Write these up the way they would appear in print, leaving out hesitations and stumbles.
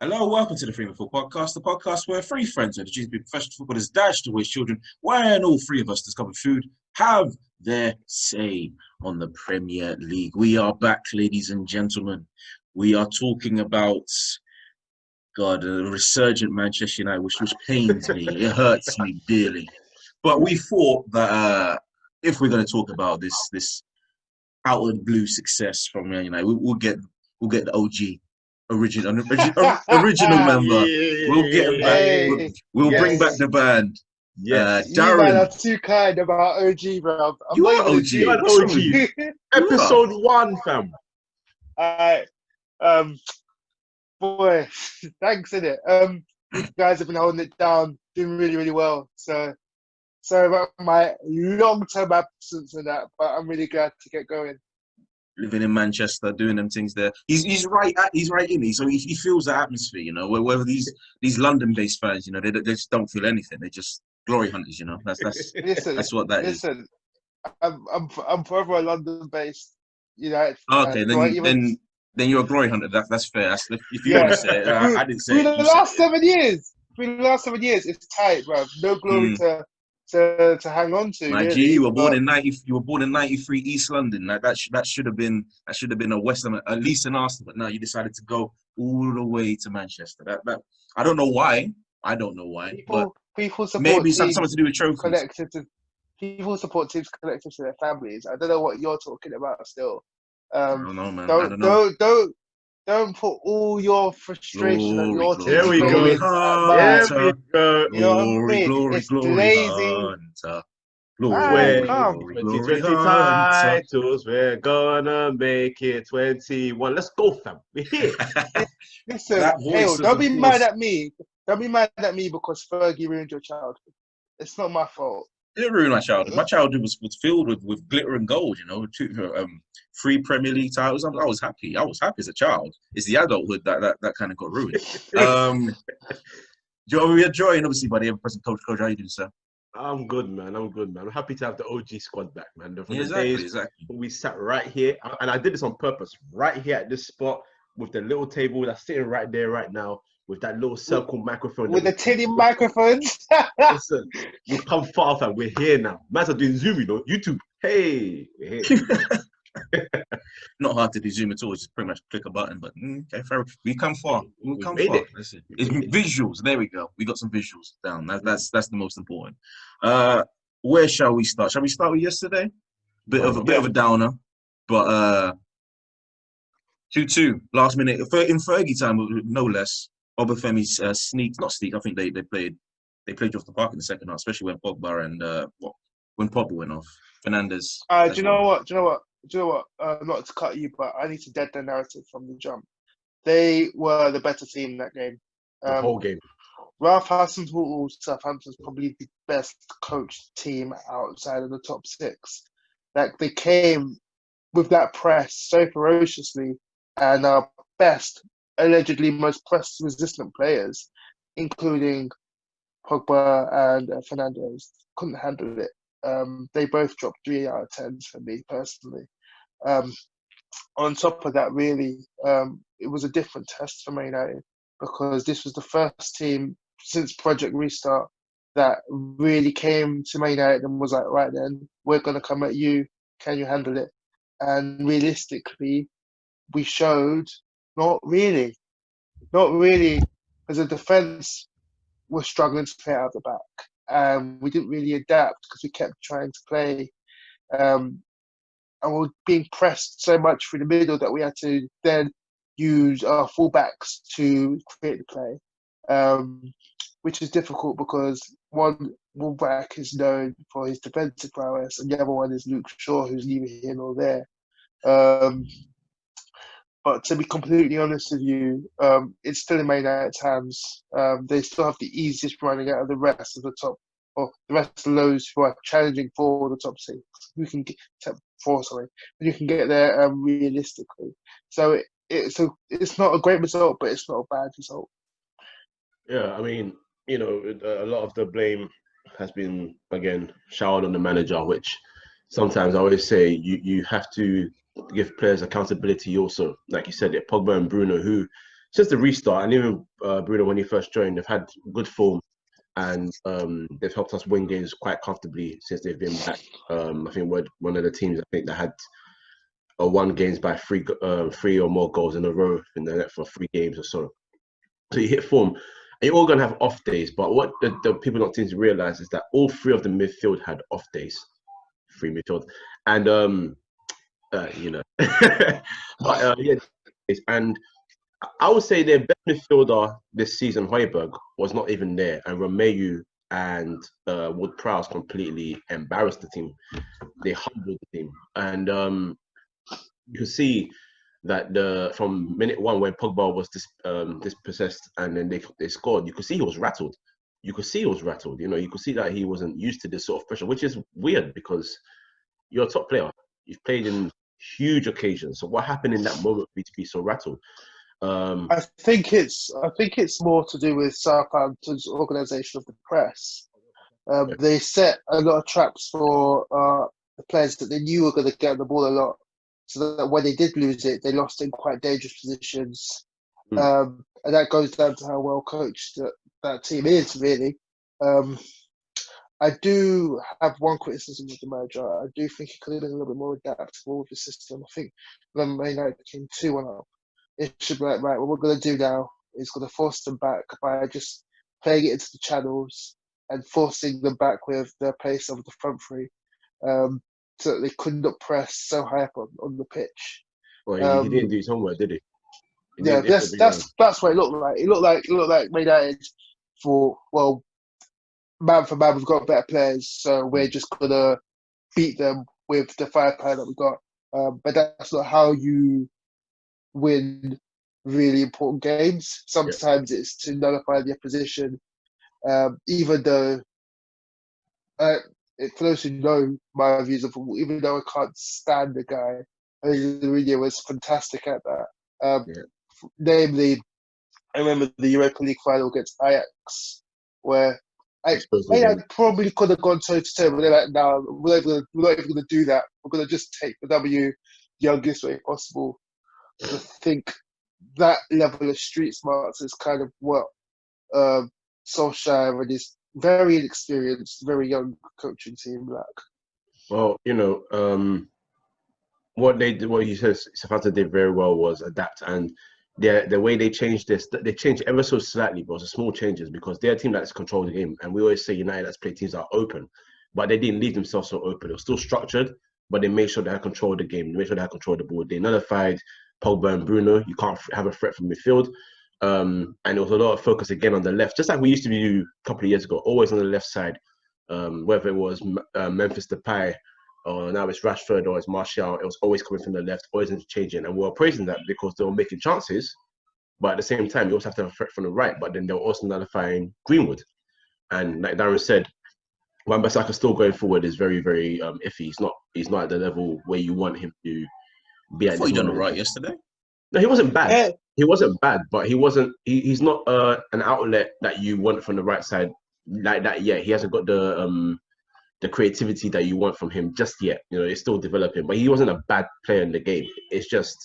Hello, welcome to the Free Football Podcast, the podcast where three friends who are the be professional footballers dash towards children, when all three of us discover food, have their say on the Premier League. We are back, ladies and gentlemen. We are talking about, God, a resurgent Manchester United, which pains me. It hurts me dearly. But we thought that if we're going to talk about this out of the blue success from Man United, we'll get the OG. Original member. We'll get him back. Hey, We'll bring back yes, the band. yes. You man Darren, are too kind about OG, bro. I'm you not are even a OG. G. You're an What's wrong with you? OG. You are. Episode 1, fam. Alright, boy, thanks, innit? You guys have been holding it down, doing really, really well. So sorry about my long-term absence and that, but I'm really glad to get going. Living in Manchester, doing them things there. He's right in it. So he feels the atmosphere, whether these London-based fans, they just don't feel anything. They're just glory hunters, Listen, that's what that is. listen. I'm forever a London-based United Okay, fan. Do I even? then you're a glory hunter. That's fair. If you want Yeah. to say it, I didn't say Through it. the You said last 7 years. Through the last 7 years, it's tight, bro. No glory it. to hang on to. My Really. G, you were born in 90. You were born in '93, East London. That should have been a West Ham, at least an Arsenal. But now you decided to go all the way to Manchester. That I don't know why. But People support maybe it's teams something to do with trophies. collective to people support teams collective to their families. I don't know what you're talking about. Still, I don't know, man. I don't don't know. don't put all your frustration on Glory, your glory, team's Here we go. glory failures at mine. Here hunter. we go. You know what I Glory, mean? glory, It's glory lazy. hunter. Alright, Glory, calm. glory, glory 2020 hunter. titles, we're gonna make it 21. Let's go, fam. We're here. Listen, That Hale, voice, don't of be mad course. at me. Don't be mad at me because Fergie ruined your childhood. It's not my fault. It didn't ruin my childhood. My childhood was filled with glitter and gold. Three Premier League titles. I was happy. I was happy as a child. It's the adulthood that kind of got ruined. Joe, we're joined obviously by the ever-present coach. Coach, how you doing, sir? I'm good, man. I'm happy to have the OG squad back, man. From Yeah, the days exactly. when we sat right here, and I did this on purpose, right here at this spot with the little table that's sitting right there right now with that little circle microphone. With the tinny microphones. Listen, we've come far, fam. We're here now. Man's are doing Zoom, YouTube. Hey, we're here. Not hard to do Zoom at all. It's just pretty much click a button. But okay, fair. We come far. We come made far. it. Listen, it's visuals. There we go. We got some visuals down. That's the most important. Where shall we start? Shall we start with yesterday? Bit of a downer, but 2-2 last minute in Fergie time, no less. Obafemi's not sneak. I think they played you off the park in the second half, especially when Pogba and when Pogba went off. Fernandes. Do you know what? Not to cut you, but I need to dead the narrative from the jump. They were the better team in that game. The whole game. Ralph Hasenhuttl, Southampton's probably the best coached team outside of the top six. Like they came with that press so ferociously, and our best, allegedly most press-resistant players, including Pogba and Fernandes, couldn't handle it. They both dropped 3 out of 10 for me personally. On top of that, really, it was a different test for Man United because this was the first team since Project Restart that really came to Man United and was like, right then, we're going to come at you. Can you handle it? And realistically, we showed not really, because the defence was struggling to play out of the back. We didn't really adapt because we kept trying to play. And we were being pressed so much through the middle that we had to then use our fullbacks to create the play, which is difficult because one fullback is known for his defensive prowess and the other one is Luke Shaw, who's neither here nor there. But to be completely honest with you, it's still in Man United's hands. They still have the easiest running out of the rest of the top, or the rest of those who are challenging for the top six. Who can get top four? Sorry, and you can get there realistically. So it's not a great result, but it's not a bad result. Yeah, I mean, a lot of the blame has been again showered on the manager, which sometimes I always say you have to give players accountability also. Like you said, Pogba and Bruno, who since the restart, and even Bruno when he first joined, they've had good form, and they've helped us win games quite comfortably since they've been back. I think we're one of the teams that had won games by three or more goals in a row in the net for 3 games or so. So you hit form. And you're all going to have off days, but what the people not seem to realize is that all 3 of the midfield had off days. 3 midfield. And, but yeah, and I would say their best midfielder this season, Højbjerg, was not even there. And Romeu and Wood-Prowse completely embarrassed the team. They humbled the team. And you could see that from minute 1 when Pogba was dispossessed and then they scored, you could see he was rattled. You could see that he wasn't used to this sort of pressure, which is weird because you're a top player. You've played in huge occasions. So what happened in that moment for you to be so rattled? I think it's more to do with Southampton's organisation of the press. They set a lot of traps for the players that they knew were going to get the ball a lot, so that when they did lose it, they lost in quite dangerous positions. And that goes down to how well coached that team is, really. I do have one criticism of the manager. I do think he could have been a little bit more adaptable with the system. I think when Man United came 2-1 up, it should be like, right, what we're going to do now is going to force them back by just playing it into the channels and forcing them back with the pace of the front 3, so that they could not press so high up on the pitch. Well, he didn't do his homework, did he? Yeah, that's what it looked like. It looked like Man United for, well, man for man, we've got better players, so we're just gonna beat them with the firepower that we got. But that's not how you win really important games. Sometimes it's to nullify the opposition, even though, for those who know my views of football, even though I can't stand the guy, I think Mourinho was fantastic at that. Namely, I remember the Europa League final against Ajax, where I probably could have gone toe to toe, but they're like, no, we're not even going to do that. We're going to just take the W the youngest way possible. I think that level of street smarts is kind of what Solskjaer and his very inexperienced, very young coaching team lack. Well, what he says Southampton did very well was adapt, and the way they changed this, they changed ever so slightly, but it was small changes because they're a team that's controlled the game, and we always say United that's play teams that are open, but they didn't leave themselves so open. It was still structured, but they made sure they had control of the game. They made sure they had control of the ball. They nullified Pogba and Bruno. You can't have a threat from midfield. And there was a lot of focus again on the left, just like we used to do a couple of years ago, always on the left side, whether it was Memphis Depay, or now it's Rashford or it's Martial. It was always coming from the left, always interchanging. And we were praising that because they were making chances, but at the same time, you also have to have a threat from the right, but then they were also nullifying Greenwood. And like Darren said, Wan-Bissaka still going forward is very, very iffy. He's not at the level where you want him to be at. I thought he done all right yesterday. No, he wasn't bad. He wasn't bad, but he's not an outlet that you want from the right side like that yet. He hasn't got the creativity that you want from him just yet. It's still developing, but he wasn't a bad player in the game. It's just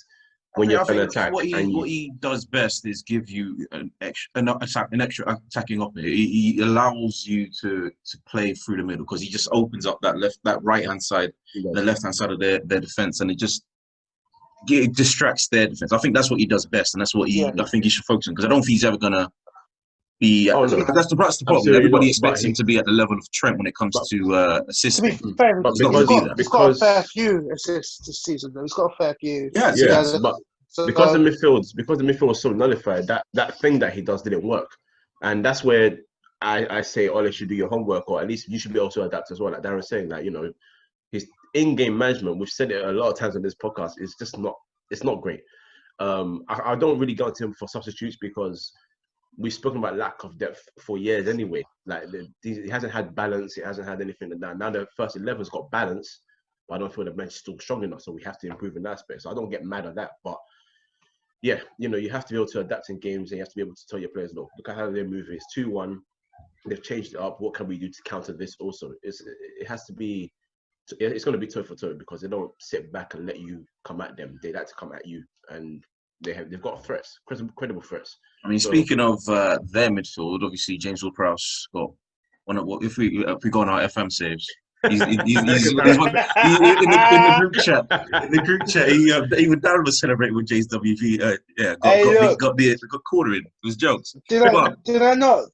when you're trying to attack. What he does best is give you an extra attacking option. He allows you to play through the middle because he just opens up that right hand side, the left hand side of their defense, and it distracts their defense. I think that's what he does best, and that's what I think he should focus on because I don't think he's ever gonna be. That's the problem. Everybody expects him to be at the level of Trent when it comes to assisting. To be fair, he's got a fair few assists this season. Though he's got a fair few. But because the midfield was so nullified, that thing that he does didn't work, and that's where I say Ole should do your homework, or at least you should be able to adapt as well. Like Darren's saying, that his in-game management, we've said it a lot of times on this podcast, is just not great. I don't really go to him for substitutes because we've spoken about lack of depth for years anyway. Like he hasn't had balance, he hasn't had anything like that. Now the first 11's got balance, but I don't feel the bench is still strong enough, so we have to improve in that aspect. So I don't get mad at that, but yeah, you have to be able to adapt in games, and you have to be able to tell your players, look at how they're moving. It's 2-1. They've changed it up. What can we do to counter this? Also, it has to be. It's going to be toe for toe because they don't sit back and let you come at them. They like to come at you, and they've got threats, credible threats. I mean, So, speaking of their midfield, obviously James Ward-Prowse got one of what if we go on our FM saves. He's in the group chat. In the group chat, even Darren was celebrating with JWV. Got corner in. It was jokes. Did I not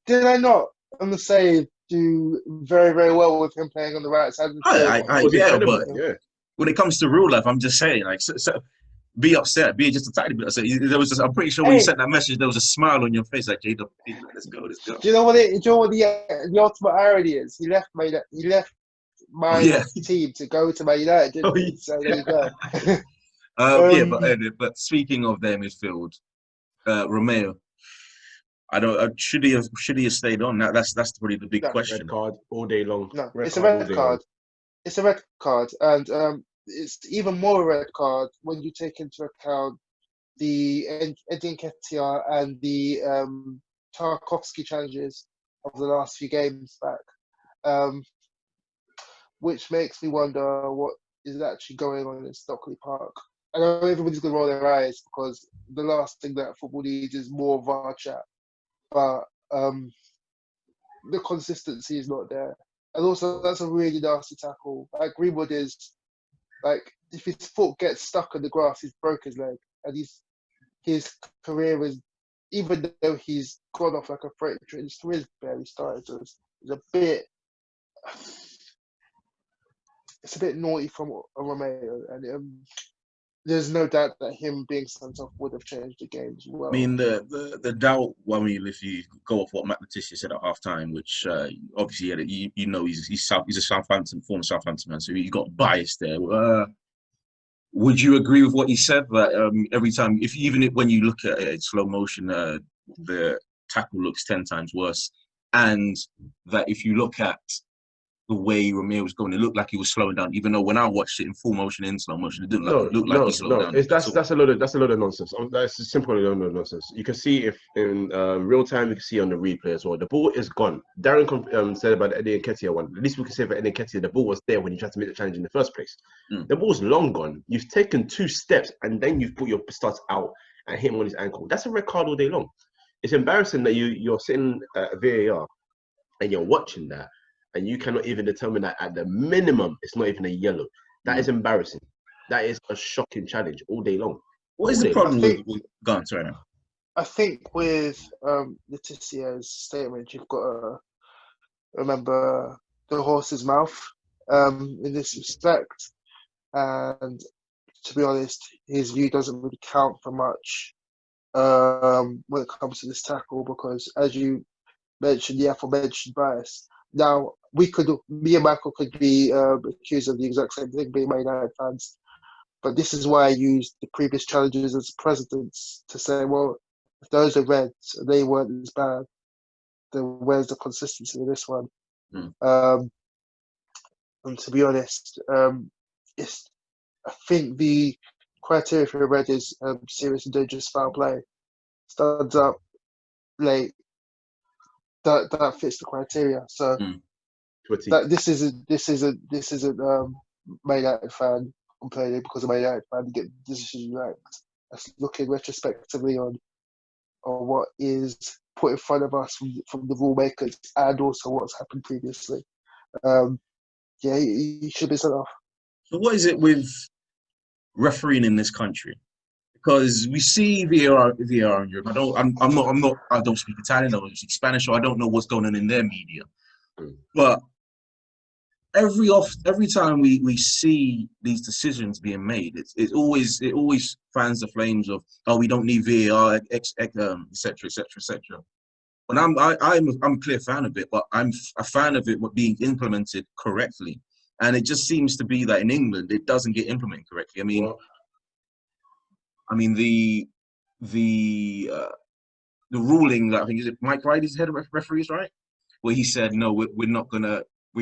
on the save do very, very well with him playing on the right side of the but when it comes to real life, I'm just saying, like, so be upset, be just a tiny bit upset. I'm pretty sure when you sent that message, there was a smile on your face, like JWV, let's go. Do you know what the ultimate irony is? He left my team to go to Man United, didn't he? So there you go. But speaking of their midfield, Romeo, I don't. Should he have stayed on? That's probably the big question. Red card all day long. No, it's a red card. It's a red card, and it's even more a red card when you take into account the Eddie Nketiah and the Tarkovsky challenges of the last few games back, which makes me wonder what is actually going on in Stockley Park. I know everybody's going to roll their eyes because the last thing that football needs is more VAR chat, but the consistency is not there. And also, that's a really nasty tackle. Like, Greenwood is, like, if his foot gets stuck in the grass, he's broke his leg. And his career is, even though he's gone off like a freight train, his career's barely started. So it's a bit naughty from Romeo. And there's no doubt that him being sent off would have changed the game as well. I mean, the doubt. Well, I mean, if you go off what Matt Letizia said at halftime, which obviously he's a former Southampton man, so he got biased there. Would you agree with what he said? That every time, when you look at it in slow motion, the tackle looks 10 times worse, and that if you look at the way Romeo was going, it looked like he was slowing down. Even though when I watched it in full motion, in slow motion, it didn't look like he slowed down. That's a load of nonsense. That's a simple load of nonsense. You can see if in real time, you can see on the replay as well. The ball is gone. Darren said about the Eddie Nketiah one. At least we can say for Eddie Nketiah, the ball was there when you tried to make the challenge in the first place. The ball's long gone. You've taken 2 steps and then you've put your studs out and hit him on his ankle. That's a red card all day long. It's embarrassing that you're sitting at VAR and you're watching that, and you cannot even determine that at the minimum, it's not even a yellow. That is embarrassing. That is a shocking challenge all day long. What is the problem with guns right now? I think with Letitia's statement, you've got to remember the horse's mouth in this respect. And to be honest, his view doesn't really count for much when it comes to this tackle because, as you mentioned, the aforementioned bias. Now, me and Michael could be accused of the exact same thing, being Man United fans. But this is why I used the previous challenges as precedents to say, well, if those are reds and they weren't as bad, then where's the consistency in this one? And to be honest, I think the criteria for a red is serious and dangerous foul play. Stands up late. That fits the criteria. So this isn't Man United fan complaining because of Man United fan to get the decision right. That's looking retrospectively on what is put in front of us from the rule makers and also what's happened previously. He should be sent off. So what is it with refereeing in this country? Because we see VAR in Europe. I don't speak Italian, I don't speak Spanish, so I don't know what's going on in their media. But every time we see these decisions being made, it always fans the flames of, oh, we don't need VAR, etc., etc., etc. But I'm a clear fan of it, but I'm a fan of it being implemented correctly. And it just seems to be that in England it doesn't get implemented correctly. The ruling that I think is it Mike Riley's head of referees, right? Where he said, no, we're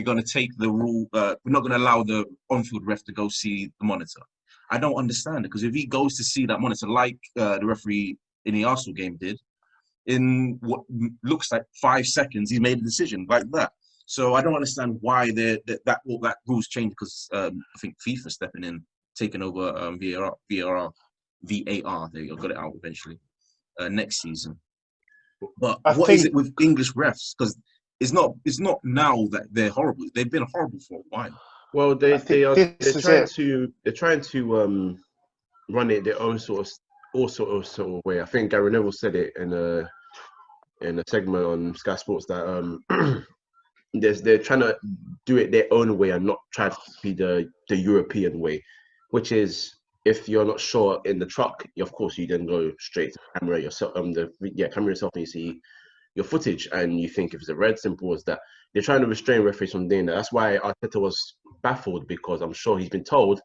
gonna take the rule. We're not gonna allow the on-field ref to go see the monitor. I don't understand it because if he goes to see that monitor, like the referee in the Arsenal game did, in what looks like 5 seconds, he made a decision like that. So I don't understand why that rules changed because I think FIFA stepping in, taking over VAR. VAR. There you go, got it out eventually. Next season. But I what is think it with English refs? Because it's not now that they're horrible. They've been horrible for a while. Well, I think this is it. they're trying to run it their own sort of way. I think Gary Neville said it in a segment on Sky Sports that they're trying to do it their own way and not try to be the European way, which is if you're not sure in the truck, of course you then go straight to the camera yourself. Camera yourself, and you see your footage, and you think if it's a red, simple as that. They're trying to restrain referees from doing that. That's why Arteta was baffled, because I'm sure he's been told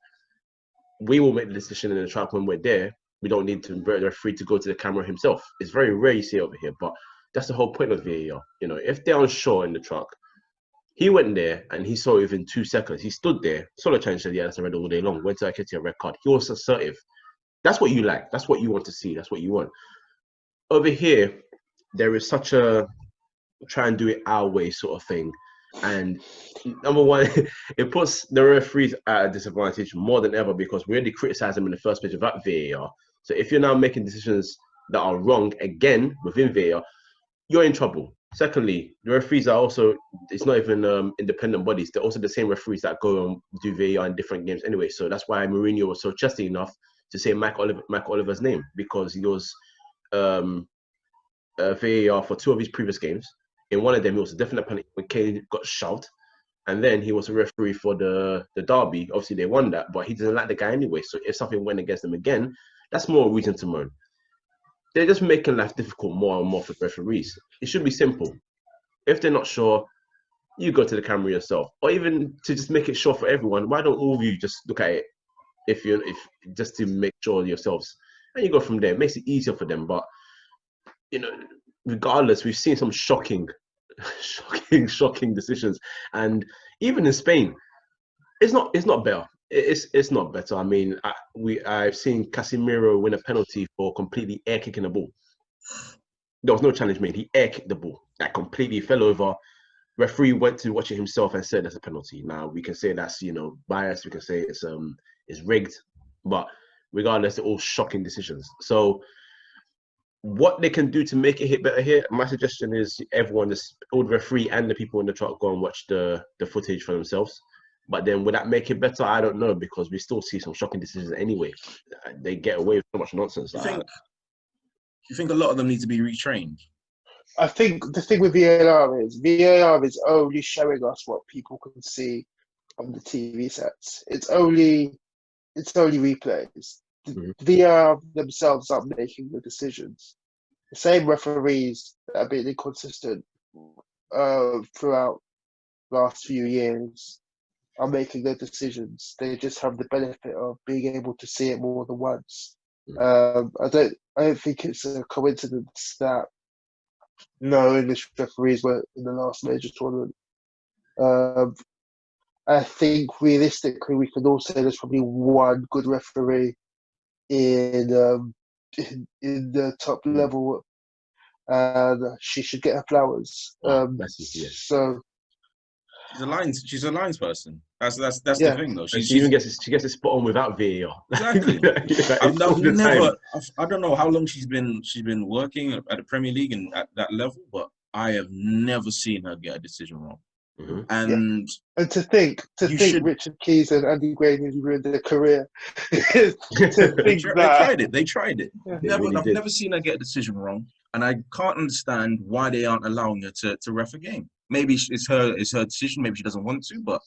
we will make the decision in the truck when we're there. We don't need to the referee to go to the camera himself. It's very rare you see it over here, but that's the whole point of VAR. You know, if they're unsure in the truck, he went there and he saw it within 2 seconds. He stood there, solo challenge said, yeah, that's a red all day long. Went to Aketi a red card. He was assertive. That's what you like. That's what you want to see. That's what you want. Over here, there is such a try and do it our way sort of thing. And number one, it puts the referees at a disadvantage more than ever, because we already criticized them in the first place without VAR. So if you're now making decisions that are wrong again within VAR, you're in trouble. Secondly, the referees are also, it's not even independent bodies. They're also the same referees that go and do VAR in different games anyway. So that's why Mourinho was so chesty enough to say Mike Oliver's name, because he was VAR for 2 of his previous games. In one of them, he was a definite penalty when Kane got shoved. And then he was a referee for the derby. Obviously, they won that, but he doesn't like the guy anyway. So if something went against them again, that's more reason to moan. They're just making life difficult more and more for referees. It should be simple. If they're not sure, you go to the camera yourself. Or even to just make it sure for everyone, why don't all of you just look at it if just to make sure yourselves, and you go from there. It makes it easier for them. But you know, regardless, we've seen some shocking decisions, and even in Spain, it's not better. It's not better. I mean, I've seen Casemiro win a penalty for completely air kicking the ball. There was no challenge made. He air kicked the ball, that completely fell over. Referee went to watch it himself and said that's a penalty. Now we can say that's biased. We can say it's rigged, but regardless, they're all shocking decisions. So what they can do to make it hit better here, my suggestion is everyone, all the referee and the people in the truck, go and watch the footage for themselves. But then would that make it better? I don't know, because we still see some shocking decisions anyway. They get away with so much nonsense. Do you think a lot of them need to be retrained? I think the thing with VAR is only showing us what people can see on the TV sets. It's only replays. Mhm. VAR themselves are making the decisions. The same referees that have been inconsistent throughout the last few years are making their decisions. They just have the benefit of being able to see it more than once. I don't think it's a coincidence that no English referees were in the last major tournament. I think realistically we can all say there's probably one good referee in the top level, and she should get her flowers. So she's a lines person. That's the thing though. She even gets it spot on without VAR. Exactly. I don't know how long she's been working at the Premier League and at that level, but I have never seen her get a decision wrong. Mm-hmm. And to think Richard Keys and Andy Gray ruined their career. They tried it. Yeah. I've never seen her get a decision wrong, and I can't understand why they aren't allowing her to ref a game. Maybe it's her decision. Maybe she doesn't want to. But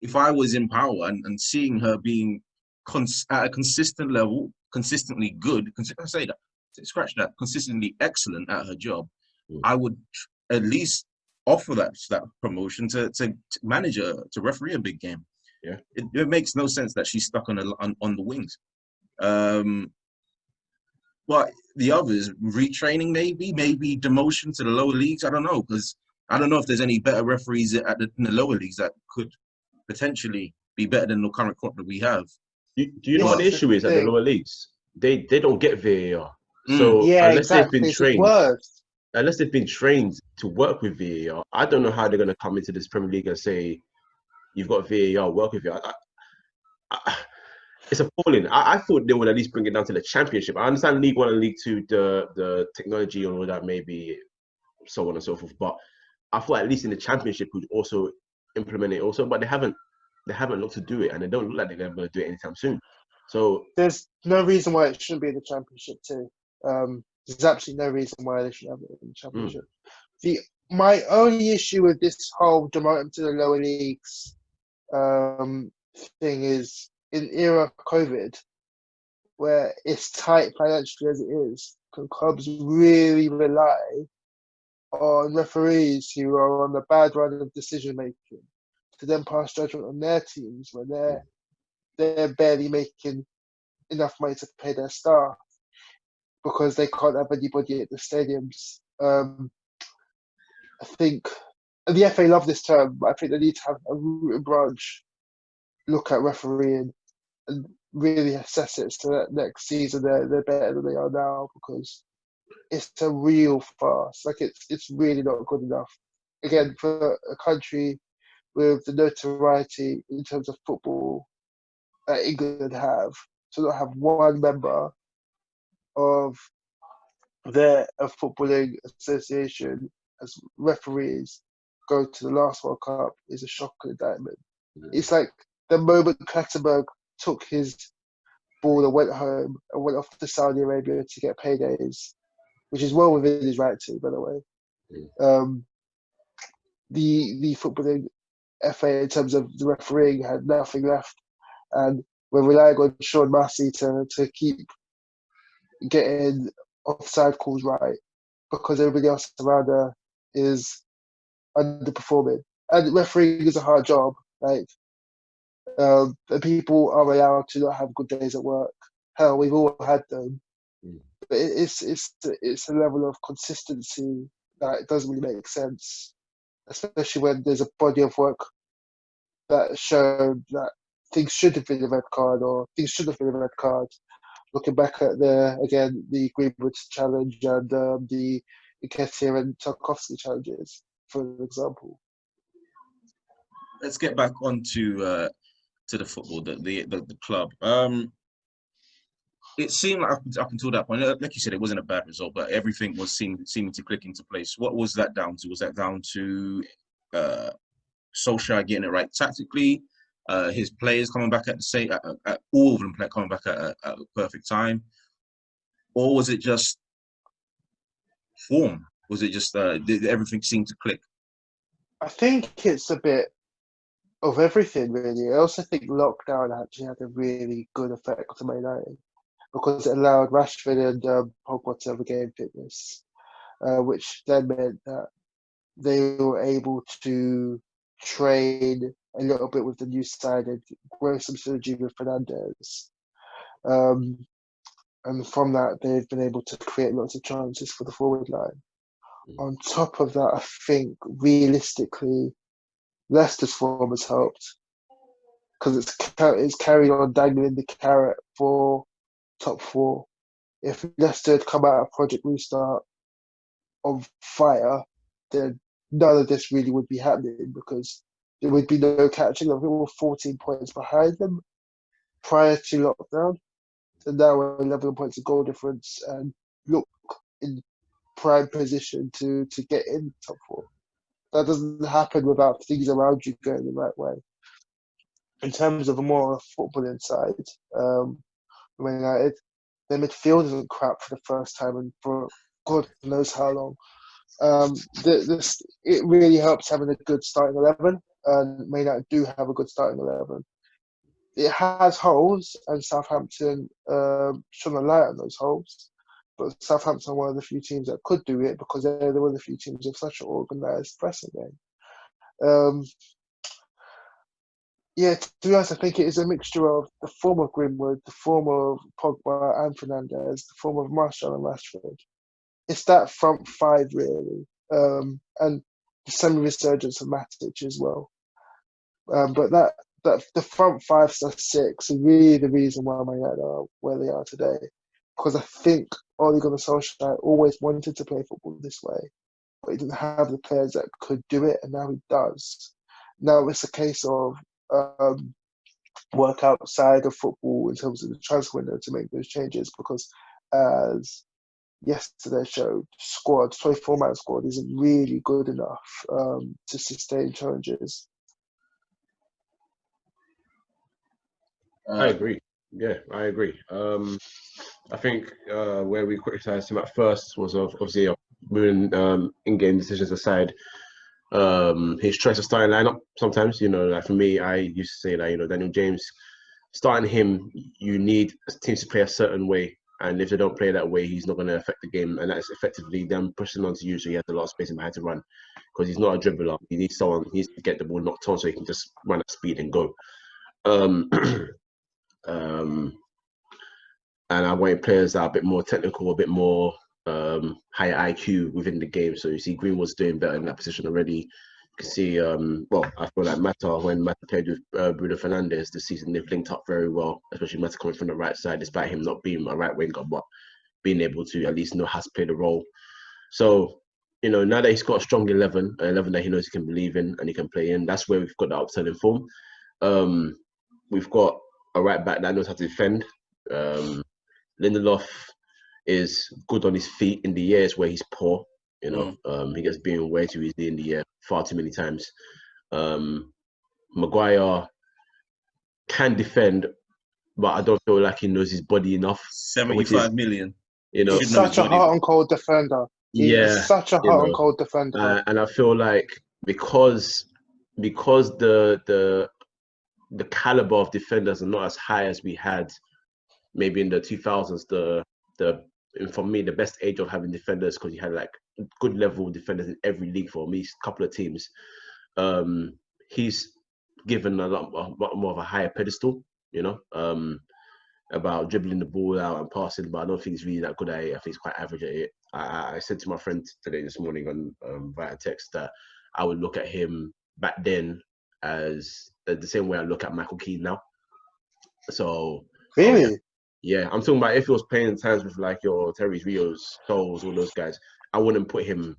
if I was in power and seeing her being at a consistent level, consistently good, I say that, scratch that, consistently excellent at her job, I would at least offer that promotion to manage to referee a big game. Yeah, it makes no sense that she's stuck on the wings. But the others, retraining maybe demotion to the lower leagues. I don't know, because I don't know if there's any better referees in the lower leagues that could potentially be better than the current crop that we have. Do you know what the issue is at the lower leagues? They don't get VAR. So unless they've been trained to work with VAR, I don't know how they're going to come into this Premier League and say, you've got VAR, work with VAR. It's appalling. I thought they would at least bring it down to the championship. I understand League One and League Two, the technology and all that, maybe so on and so forth. But I thought at least in the championship would also implement it also. But they haven't looked to do it, and they don't look like they're going to do it anytime soon. So there's no reason why it shouldn't be in the championship too. There's absolutely no reason why they should have it in the championship. My only issue with this whole demoting to the lower leagues thing is in era of COVID, where it's tight financially as it is, can clubs really rely on referees who are on the bad run of decision making to then pass judgment on their teams when they're barely making enough money to pay their staff because they can't have anybody at the stadiums? I think the FA love this term, but I think they need to have a root and branch look at refereeing and really assess it so that next season they're better than they are now, because it's a real farce. Like it's really not good enough. Again, for a country with the notoriety in terms of football that England have, to not have one member of their footballing association as referees go to the last World Cup is a shocking indictment. It's like the moment Klettenberg took his ball and went home and went off to Saudi Arabia to get paydays, which is well within his right to, by the way. The footballing FA, in terms of the refereeing, had nothing left, and we're relying on Sean Massey to keep getting offside calls right because everybody else around her is underperforming. And refereeing is a hard job. Like, and people are allowed to not have good days at work. Hell, we've all had them. But it's a level of consistency that doesn't really make sense, especially when there's a body of work that showed that things should have been a red card or things should have been a red card. Looking back at the Greenwood challenge and the Nketiah and Tarkowski challenges, for example. Let's get back onto to the football, the club. It seemed like up until that point, like you said, it wasn't a bad result, but everything was seeming to click into place. What was that down to? Was that down to Solskjaer getting it right tactically? His players coming back at the same, at all of them coming back at the perfect time, or was it just form? Was it just did everything seem to click? I think it's a bit of everything, really. I also think lockdown actually had a really good effect on Man United because it allowed Rashford and Pogba to regain fitness, which then meant that they were able to train a little bit with the new side and grow some synergy with Fernandes. And from that, they've been able to create lots of chances for the forward line. On top of that, I think realistically, Leicester's form has helped because it's carried on dangling the carrot for top four. If Leicester had come out of Project Restart on fire, then none of this really would be happening because there would be no catching up. We were 14 points behind them prior to lockdown. And now we're 11 points of goal difference and look in prime position to get in top four. That doesn't happen without things around you going the right way. In terms of a more footballing side, Man United, their midfield isn't crap for the first time and for God knows how long. It really helps having a good starting 11, and Man United do have a good starting 11. It has holes, and Southampton shone a light on those holes. But Southampton are one of the few teams that could do it because they're one of the few teams with such an organised pressing game. Yeah, to be honest, I think it is a mixture of the form of Greenwood, the form of Pogba and Fernandes, the form of Martial and Rashford. It's that front five, really, and the semi-resurgence of Matic as well. But that the front 5/6 is really the reason why Man United are where they are today. Because I think Ole Gunnar Solskjaer always wanted to play football this way, but he didn't have the players that could do it, and now he does. Now it's a case of work outside of football in terms of the transfer window to make those changes, because as yesterday showed, 24-man squad isn't really good enough to sustain challenges. I agree. Yeah, I agree. I think where we criticised him at first was obviously moving in-game decisions aside. His choice of starting lineup sometimes, like for me, I used to say that, Daniel James, starting him, you need teams to play a certain way. And if they don't play that way, he's not going to affect the game. And that's effectively them pushing on to you so he has a lot of space in behind to run. Because he's not a dribbler. He needs someone, he needs to get the ball knocked on so he can just run at speed and go. And I wanted players that are a bit more technical, a bit more higher IQ within the game. So you see Greenwood's doing better in that position already. You can see, I feel like when Mata played with Bruno Fernandes this season, they've linked up very well, especially Mata coming from the right side, despite him not being a right winger, but being able to at least know how to play the role. So, now that he's got a strong 11 that he knows he can believe in and he can play in, that's where we've got the upturn form. We've got a right back that knows how to defend. Lindelof is good on his feet. In the air is where he's poor. He gets beaten way too easily in the air far too many times. Maguire can defend, but I don't feel like he knows his body enough. 75 million. He's such a hot and cold defender. He's such a hot and cold defender. And I feel like because the caliber of defenders are not as high as we had maybe in the 2000s, for me, the best age of having defenders, because you had like good level defenders in every league for me, a couple of teams. He's given a lot more of a higher pedestal, about dribbling the ball out and passing, but I don't think he's really that good at it. I think he's quite average at it. I said to my friend this morning on via text that I would look at him back then as the same way I look at Michael Keane now. So really. Yeah, I'm talking about if he was playing times with like your Terry Rios, Scholes, all those guys, I wouldn't put him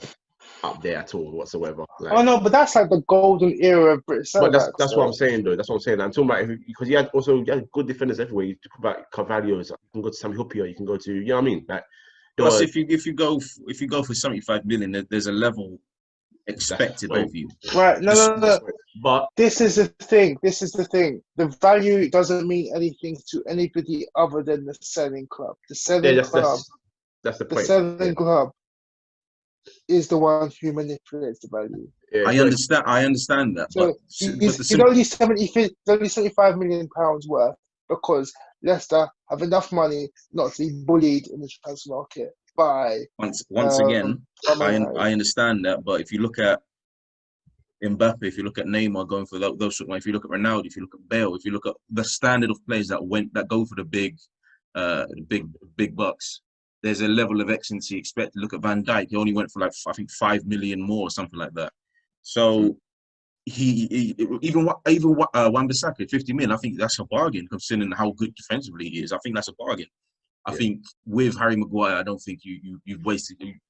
up there at all whatsoever. Like, no, but that's like the golden era of British. But that's what I'm saying, though. That's what I'm saying. I'm talking about because he had good defenders everywhere. You talk about Carvalho's. You can go to Sami Hupia. You can go to, what I mean? Like, plus, if you go for 75 million, there's a level expected of you. Right? No. But this is the thing. The value doesn't mean anything to anybody other than the selling club. The selling club. That's the point. The selling club is the one who manipulates the value. Yeah, I understand that. So he's only 75 million pounds worth because Leicester have enough money not to be bullied in the transfer market by. Once again, I understand that, but if you look at Mbappe, if you look at Neymar going for those sort of, if you look at Ronaldo, if you look at Bale, if you look at the standard of players that go for the big bucks, there's a level of excellency expected. Look at Van Dijk; he only went for like I think 5 million more or something like that. So he even Wan-Bissaka 50 million. I think that's a bargain considering how good defensively he is. I think that's a bargain. I think with Harry Maguire, I don't think you've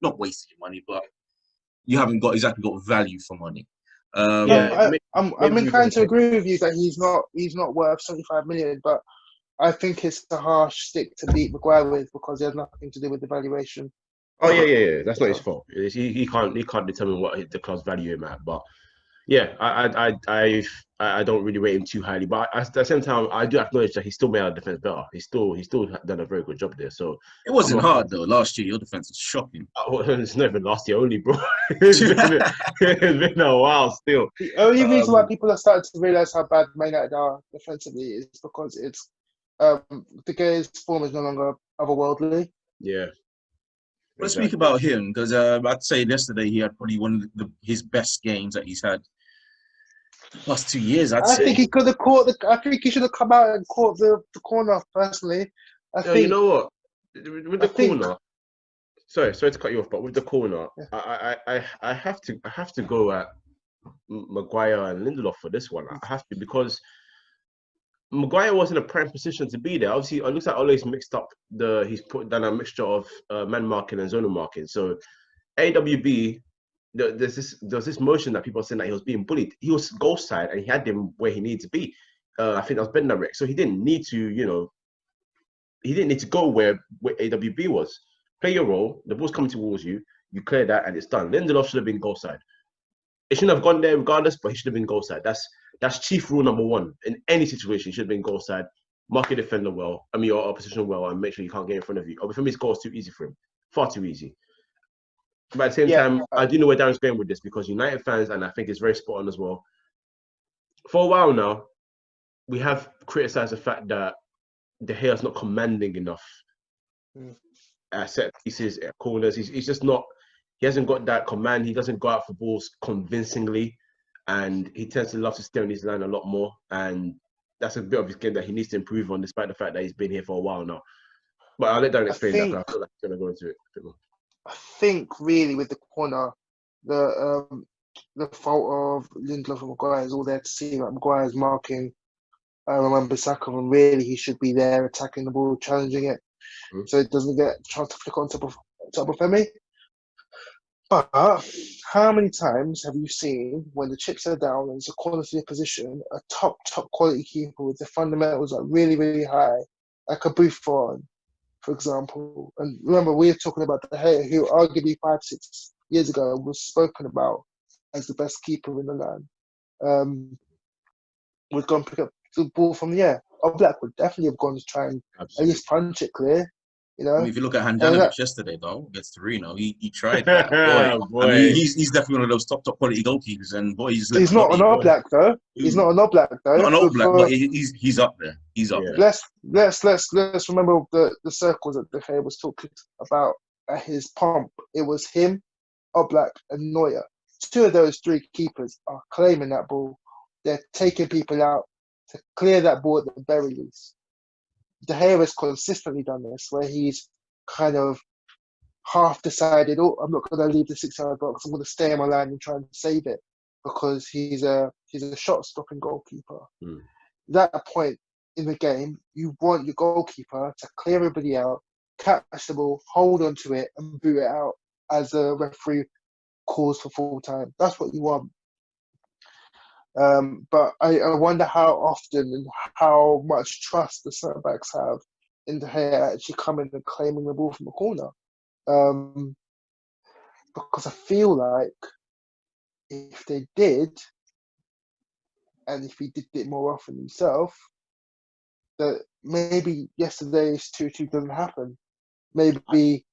not wasted your money, but you haven't got value for money. I'm inclined to agree with you that he's not worth 75 million, but I think it's a harsh stick to beat Maguire with because it has nothing to do with the valuation. Oh yeah. That's not his fault. He can't determine what the club's value him at. But yeah, I don't really rate him too highly. But at the same time, I do acknowledge that he still made our defense better. He still done a very good job there. So it wasn't hard though. Last year, your defense was shocking. It's not even last year only, bro. It's been a while still. The only reason why people are starting to realize how bad Man United are defensively is because it's the guy's form is no longer otherworldly. Yeah. Let's speak about him because I'd say yesterday he had probably one of his best games that he's had the past 2 years. I think he could have caught I think he should have come out and caught the corner. Personally, I think. You know what? With the corner. Sorry to cut you off, but with the corner, I have to go at Maguire and Lindelof for this one. I have to because Maguire was in a prime position to be there. Obviously, it looks like Ole's mixed up he's put down a mixture of man marking and zonal marking. So AWB, there's this motion that people are saying that he was being bullied. He was goal side and he had him where he needed to be. I think that was Ben Direct. So he didn't need to, he didn't need to go where AWB was. Play your role. The ball's coming towards you. You clear that, and it's done. Lindelof should have been goal side. It shouldn't have gone there regardless, but he should have been goal side. That's chief rule number one in any situation. He should have been goal side. Mark your defender well. I mean, your opposition well, and make sure you can't get in front of you. For me, his goal is too easy for him. Far too easy. But at the same time, I do know where Darren's going with this because United fans, and I think it's very spot on as well. For a while now, we have criticised the fact that De Gea's not commanding enough at set pieces, at corners. He's just not. He hasn't got that command. He doesn't go out for balls convincingly, and he tends to love to stay on his line a lot more. And that's a bit of his game that he needs to improve on, despite the fact that he's been here for a while now. But I'll let Darren explain that. I feel like he's going to go into it a bit more. I think really with the corner, the fault of Lindelof and Maguire is all there to see. Like Maguire's marking Bissaka, and really he should be there attacking the ball, challenging it, so it doesn't get a chance to flick on top of Femi. But how many times have you seen when the chips are down and it's a quality of position, a top quality keeper with the fundamentals are really, really high, like a Buffon, for example? And remember, we were talking about De Gea, who arguably 5-6 years ago was spoken about as the best keeper in the land. Would go and pick up the ball from the air. Black would definitely have gone to try and at least punch it clear. I mean, if you look at Handanovic yesterday, though, against Torino, he tried that. Boy. I mean, he's definitely one of those top quality goalkeepers, and boy, he's not an All Black though. He's not an All Black though. Not an All Black, but he's up there. He's up there. Let's remember the circles that De Gea was talking about at his pomp. It was him, All Black, and Neuer. Two of those three keepers are claiming that ball. They're taking people out to clear that ball at the very least. De Gea has consistently done this, where he's kind of half decided, I'm not going to leave the 6-yard box. I'm going to stay on my line and try and save it because he's a shot-stopping goalkeeper. At that point in the game, you want your goalkeeper to clear everybody out, catch the ball, hold on to it, and boot it out as the referee calls for full time. That's what you want. But I wonder how often and how much trust the centre backs have in De Gea actually coming and claiming the ball from the corner. Because I feel like if they did, and if he did it more often himself, that maybe yesterday's 2-2 doesn't happen. Maybe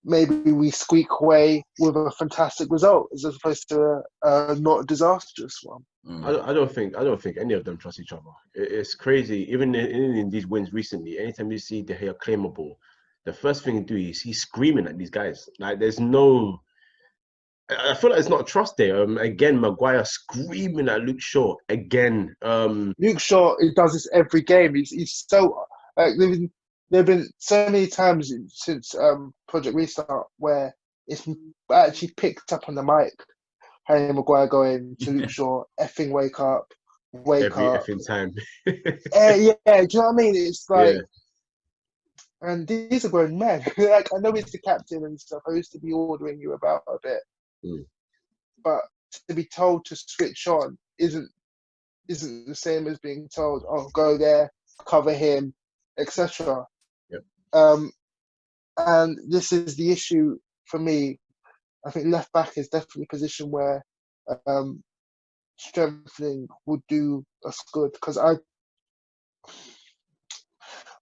we squeak away with a fantastic result as opposed to not a disastrous one. I don't think any of them trust each other. It's crazy. Even in these wins recently, anytime you see De Gea claim a ball, the first thing you do is he's screaming at these guys. Like there's no. I feel like it's not trust there. Again, Maguire screaming at Luke Shaw again. Luke Shaw, he does this every game. He's so like there've been so many times since Project Restart where it's actually picked up on the mic. Harry Maguire going to Luke Shaw, effing wake up. Every effing time. Yeah, do you know what I mean? It's like, and these are grown men. Like I know he's the captain and stuff. I used to be ordering you about a bit, but to be told to switch on isn't the same as being told, "Oh, go there, cover him," etc. And this is the issue for me. I think left back is definitely a position where strengthening would do us good because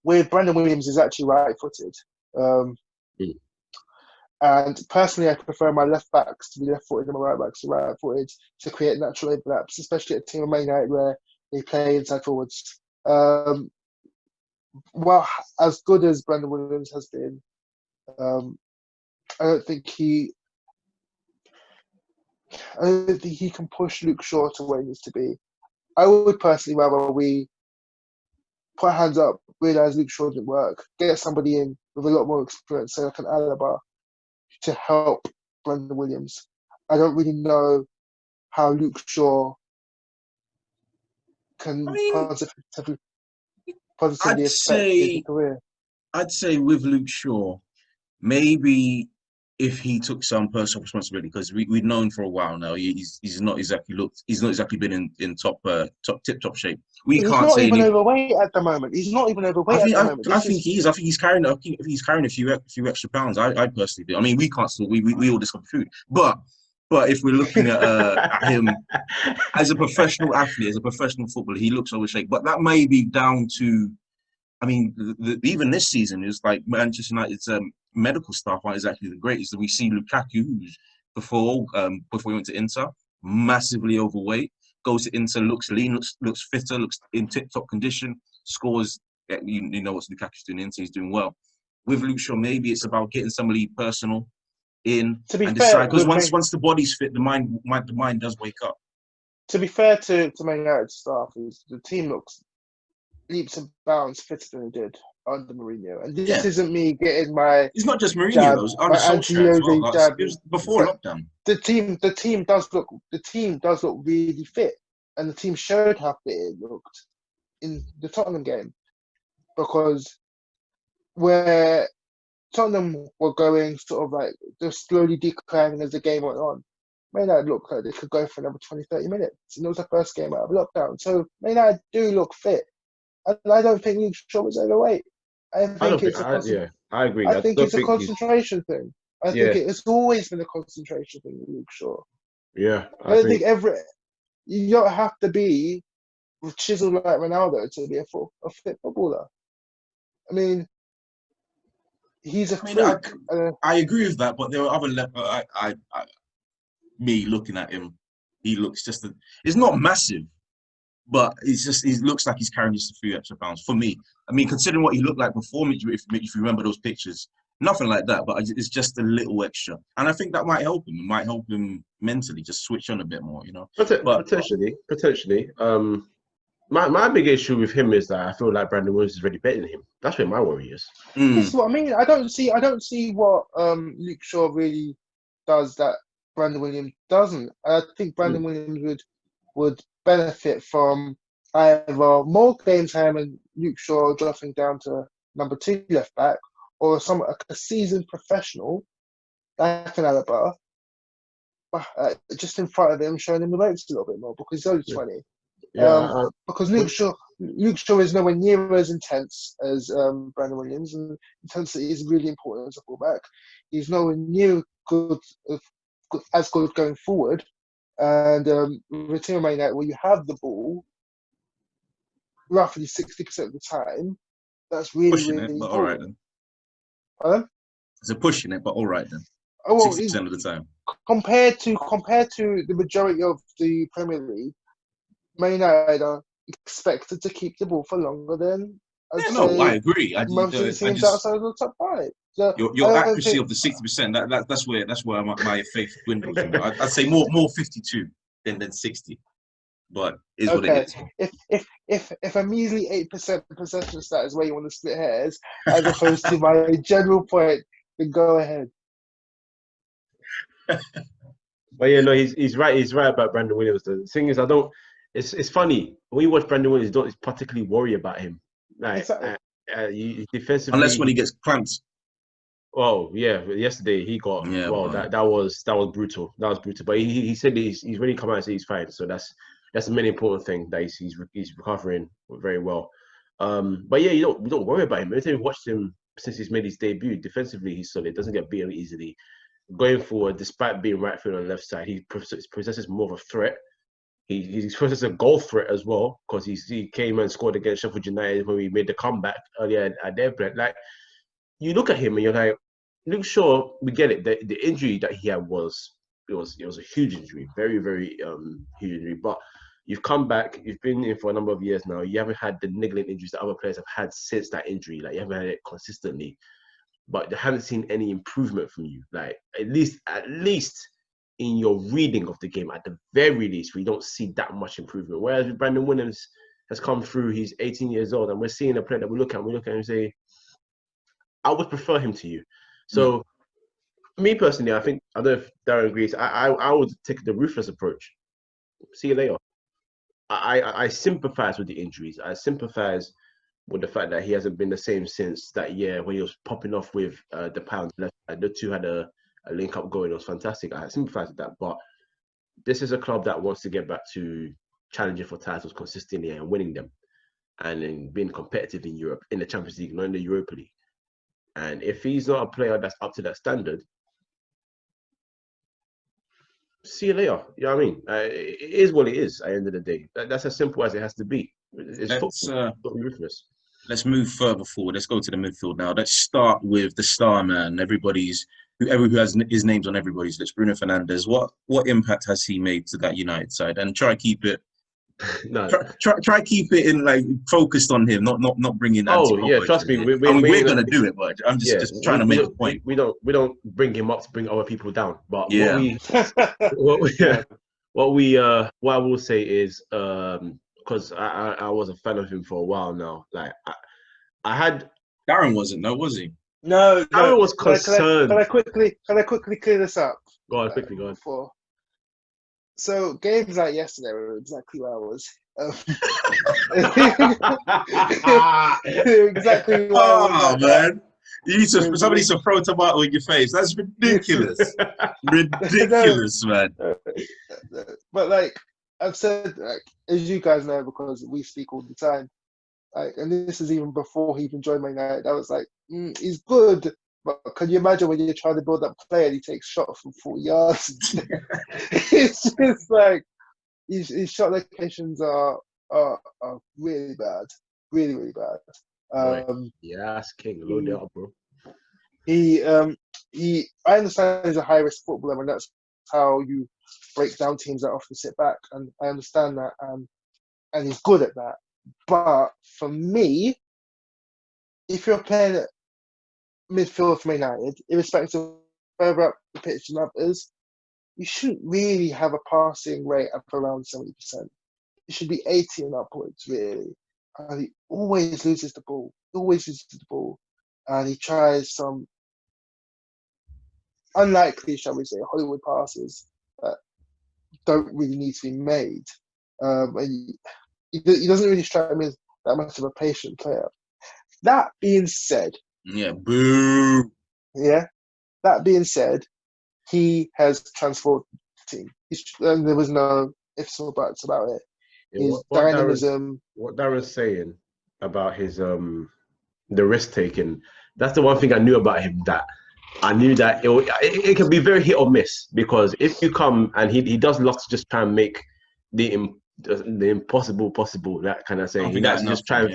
Brandon Williams is actually right-footed, and personally I prefer my left backs to be left-footed and my right backs to be right-footed to create natural overlaps, especially at a team of Man United where they play inside forwards. Well, as good as Brandon Williams has been, I don't think he can push Luke Shaw to where he needs to be. I would personally rather we put hands up, realise Luke Shaw didn't work, get somebody in with a lot more experience, say like an Alaba, to help Brandon Williams. I don't really know how Luke Shaw can positively affect his career. I'd say with Luke Shaw, maybe if he took some personal responsibility, because we've known for a while now he's not exactly been in top tip-top shape. We He's can't not say even any. overweight at the moment. He's not even overweight at the moment. I think he is. I think he's carrying a few extra pounds. I personally do. I mean, we can't still we all discover food, but if we're looking at him as a professional athlete, as a professional footballer, he looks overshaped. But that may be down to, I mean, even this season is like Manchester United's medical staff aren't exactly the greatest. We see Lukaku, who's before he went to Inter, massively overweight, goes to Inter, looks lean, looks fitter, looks in tip-top condition, scores. You know what Lukaku's doing in Inter, he's doing well. With Luke Shaw, maybe it's about getting somebody personal in and decide, because once the body's fit, the mind does wake up. To be fair to Man United staff, is the team looks leaps and bounds fitter than it did under Mourinho. And this isn't me getting my. It's not just Mourinho, jab, though. It's under Solskjaer as well. Like, it was before lockdown. The team does look really fit, and the team showed how fit it looked in the Tottenham game, because where Tottenham were going sort of like they're slowly declining as the game went on. Man United looked like they could go for another 20, 30 minutes. And it was the first game out of lockdown. So Man United do look fit. And I don't think Luke Shaw was overweight. I agree. I think it's a concentration thing. I think it's always been a concentration thing with Luke Shaw. Yeah. I don't think you don't have to be chiseled like Ronaldo to be a fit footballer. I mean, he's a freak. I agree with that, but there are other levels. Me looking at him, he looks it's not massive, but he looks like he's carrying just a few extra pounds for me. I mean, considering what he looked like before, if you remember those pictures, nothing like that, but it's just a little extra. And I think that might help him. It might help him mentally, just switch on a bit more, you know? Potentially. My big issue with him is that I feel like Brandon Williams is already better than him. That's where my worry is. This is what I mean. I don't see what Luke Shaw really does that Brandon Williams doesn't. I think Brandon Williams would benefit from either more game time and Luke Shaw dropping down to number 2 left back, or a seasoned professional like an Alaba, just in front of him, showing him the ropes a little bit more, because he's only 20. Because Luke Shaw is nowhere near as intense as Brandon Williams, and intensity is really important as a fullback. He's nowhere near as good going forward, and with Team Man United, where you have the ball roughly 60% of the time, that's really pushing really it, but important. all right then. Pardon? It's a pushing it, but all right then. 60% of the time. Compared to the majority of the Premier League, Man United are expected to keep the ball for longer than I agree. Most of the teams outside of the top 5. So your accuracy of the 60%, that's where my faith dwindles. You know? I'd say more 52 than 60, but is what it is. If a measly 8% possession stat is where you want to split hairs, as opposed to my general point, then go ahead. But yeah, no, he's right. He's right about Brandon Williams. The thing is, it's funny when you watch Brandon Williams, you don't particularly worry about him. Like, exactly. Defensively, unless when he gets clamped. Oh yeah, yesterday he got. That was brutal. That was brutal. But he said he's really come out and said he's fine. So that's the main important thing, that he's recovering very well. But yeah, we don't worry about him. Every time we watched him since he's made his debut, defensively he's solid. Doesn't get beaten easily. Going forward, despite being right foot on the left side, he possesses more of a threat. He possesses a goal threat as well, because he came and scored against Sheffield United when we made the comeback earlier at their play. Like, you look at him and you're like, Luke Shaw, we get it. The injury that he had was a huge injury, very very huge injury. But you've come back, you've been in for a number of years now. You haven't had the niggling injuries that other players have had since that injury. Like, you haven't had it consistently, but they haven't seen any improvement from you. Like, at least in your reading of the game, at the very least, we don't see that much improvement. Whereas with Brandon Williams has come through, he's 18 years old, and we're seeing a player that we look at him and say, I would prefer him to you. So, me personally, I don't know if Darren agrees, I would take the ruthless approach. See you later. I sympathize with the injuries. I sympathize with the fact that he hasn't been the same since that year when he was popping off with the pounds left. The two had a a link up going. It was fantastic. I sympathise with that. But this is a club that wants to get back to challenging for titles consistently and winning them, and then being competitive in Europe, in the Champions League, not in the Europa League. And if he's not a player that's up to that standard, see you later. You know what I mean? It is what it is at the end of the day. That's as simple as it has to be. It's football. Ruthless. Let's move further forward. Let's go to the midfield now. Let's start with the star man. Whoever who has his name's on everybody's list. Bruno Fernandes. What impact has he made to that United side? And try keep it. No. Try keep it in like focused on him, not bringing. Oh yeah, trust me. We're gonna do it, but I'm just trying to make a point. We don't bring him up to bring other people down. But yeah, what I will say is because I was a fan of him for a while now. Like I had Darren wasn't, no, was he? No, Darren was concerned. Can I quickly clear this up? Go on, quickly, go on. So games like yesterday were exactly where I was. Exactly where I was. Man. Somebody needs to throw tomato in your face. That's ridiculous. Ridiculous, man. But like I've said, like, as you guys know, because we speak all the time, like, and this is even before he even joined Man United, I was like, he's good, but can you imagine when you're trying to build up play and he takes shots from 40 yards? It's just like his shot locations are really bad, really, really bad. Yes, King, load it up, bro. I understand he's a high risk footballer, and that's how you break down teams that often sit back, and I understand that, and he's good at that. But for me, if you're playing at midfield for Man United, irrespective of further up the pitch than others, you shouldn't really have a passing rate of around 70%. It should be 80 and upwards, really. And he always loses the ball. And he tries some unlikely, shall we say, Hollywood passes that don't really need to be made. And he doesn't really strike me as that much of a patient player. That being said, boo. Yeah, that being said, he has transformed the team. There was no ifs or buts about it. His dynamism. What Darren's saying about his the risk taking, that's the one thing I knew about him, that I knew that it can be very hit or miss, because if you come and he does love to just try and make the impossible possible, that kind of saying. He likes to just try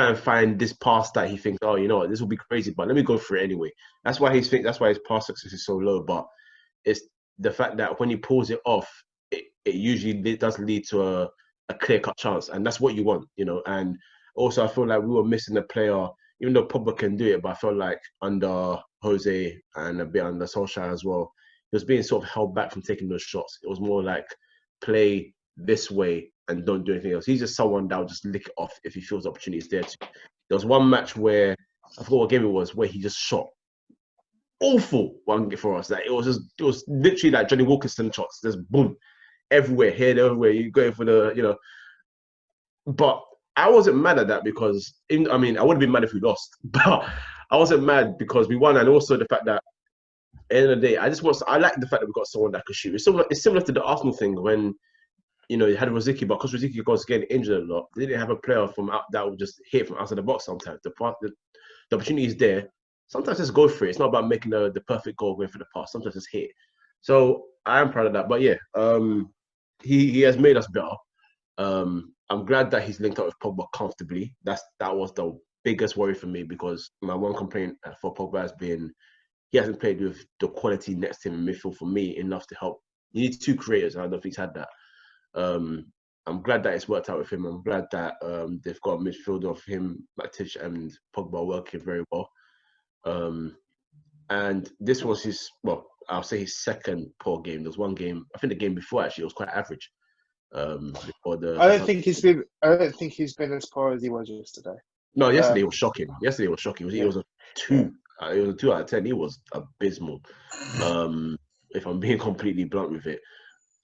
and find this pass that he thinks, oh, you know what, this will be crazy, but let me go for it anyway. That's why his pass success is so low. But it's the fact that when he pulls it off, it usually does lead to a clear-cut chance, and that's what you want, you know. And also, I feel like we were missing a player, even though Pogba can do it, but I felt like under Jose and a bit under Solskjaer as well, he was being sort of held back from taking those shots. It was more like play this way and don't do anything else. He's just someone that will just lick it off if he feels the opportunity is there. There was one match where, I forgot what game it was, where he just shot awful one for us. Like it was literally like Johnny Wilkinson shots. There's boom everywhere, here, everywhere. You're going for the, you know. But I wasn't mad at that because, I would have been mad if we lost, but I wasn't mad because we won, and also the fact that at the end of the day, I like the fact that we got someone that could shoot. It's similar to the Arsenal thing when, you know, you had Rosicky, but because Rosicky was getting injured a lot, they didn't have a player from out that would just hit from outside the box sometimes. The opportunity is there. Sometimes just go for it. It's not about making the perfect goal going for the pass. Sometimes just hit. So I am proud of that. But yeah, he has made us better. I'm glad that he's linked up with Pogba comfortably. That was the biggest worry for me, because my one complaint for Pogba has been he hasn't played with the quality next to him in midfield for me enough to help. You need two creators, and I don't think he's had that. I'm glad that it's worked out with him. I'm glad that they've got a midfield of him, Matic and Pogba working very well. And this was I'll say his second poor game. There was one game, I think the game before actually, it was quite average. I don't think he's been as poor as he was yesterday. No, yesterday was shocking. It was a 2. It was a 2 out of 10. He was abysmal. If I'm being completely blunt with it.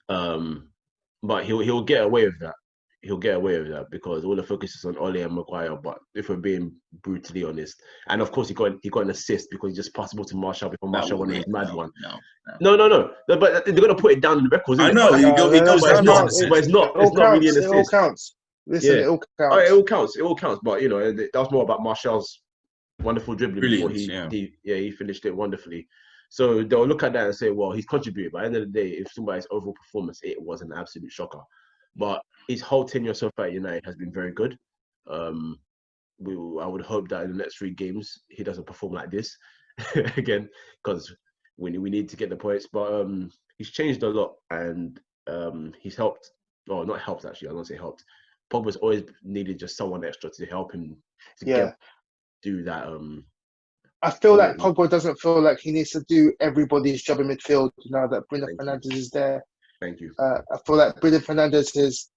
But he'll get away with that. he'll get away with that because all the focus is on Ole and Maguire. But if we're being brutally honest, and of course he got an assist because he just passed the ball to Martial before Martial won his mad one. No. No, but they're gonna put it down in the records. I Isn't know it goes but down as an assist. it's not really an assist. It all counts. Listen, it all counts. It all counts. It all counts. But you know, that was more about Martial's wonderful dribbling before he finished it wonderfully. So they'll look at that and say, well, he's contributed. But at the end of the day, if somebody's overall performance, it was an absolute shocker. But his whole tenure so far at United has been very good. I would hope that in the next 3 games he doesn't perform like this again, because we need to get the points. But he's changed a lot, and he's helped. Or not helped actually. I don't say helped. Pogba's always needed just someone extra to help him do that. I feel like Pogba doesn't feel like he needs to do everybody's job in midfield now that Bruno Fernandes is there. Thank you. I feel like Bruno Fernandes has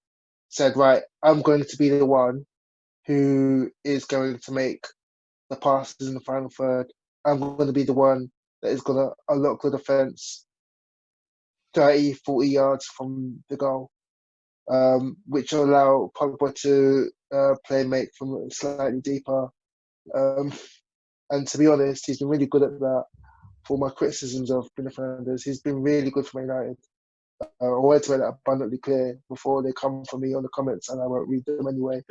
said, right, I'm going to be the one who is going to make the passes in the final third. I'm going to be the one that is going to unlock the defence 30, 40 yards from the goal, which will allow Pogba to play make from slightly deeper. And to be honest, he's been really good at that. For my criticisms of Bruno Fernandes, he's been really good for Man United. I want to make that abundantly clear before they come for me on the comments, and I won't read them anyway.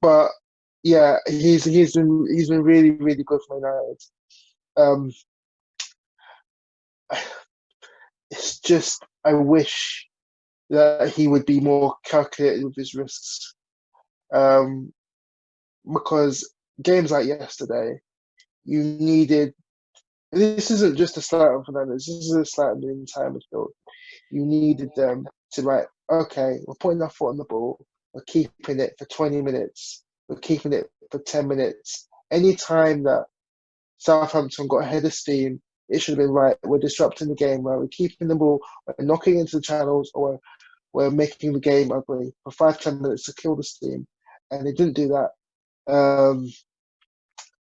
But yeah, he's been really, really good for Man United. It's just I wish that he would be more calculated with his risks. Because games like yesterday, you needed. This isn't just a slight on Fernandes. This is a slight on the entire midfield. You needed them to okay, we're putting our foot on the ball. We're keeping it for 20 minutes. We're keeping it for 10 minutes. Any time that Southampton got ahead of steam, it should have been right. We're disrupting the game. Right? We're keeping the ball. We're knocking into the channels, or we're making the game ugly for 5-10 minutes to kill the steam. And they didn't do that.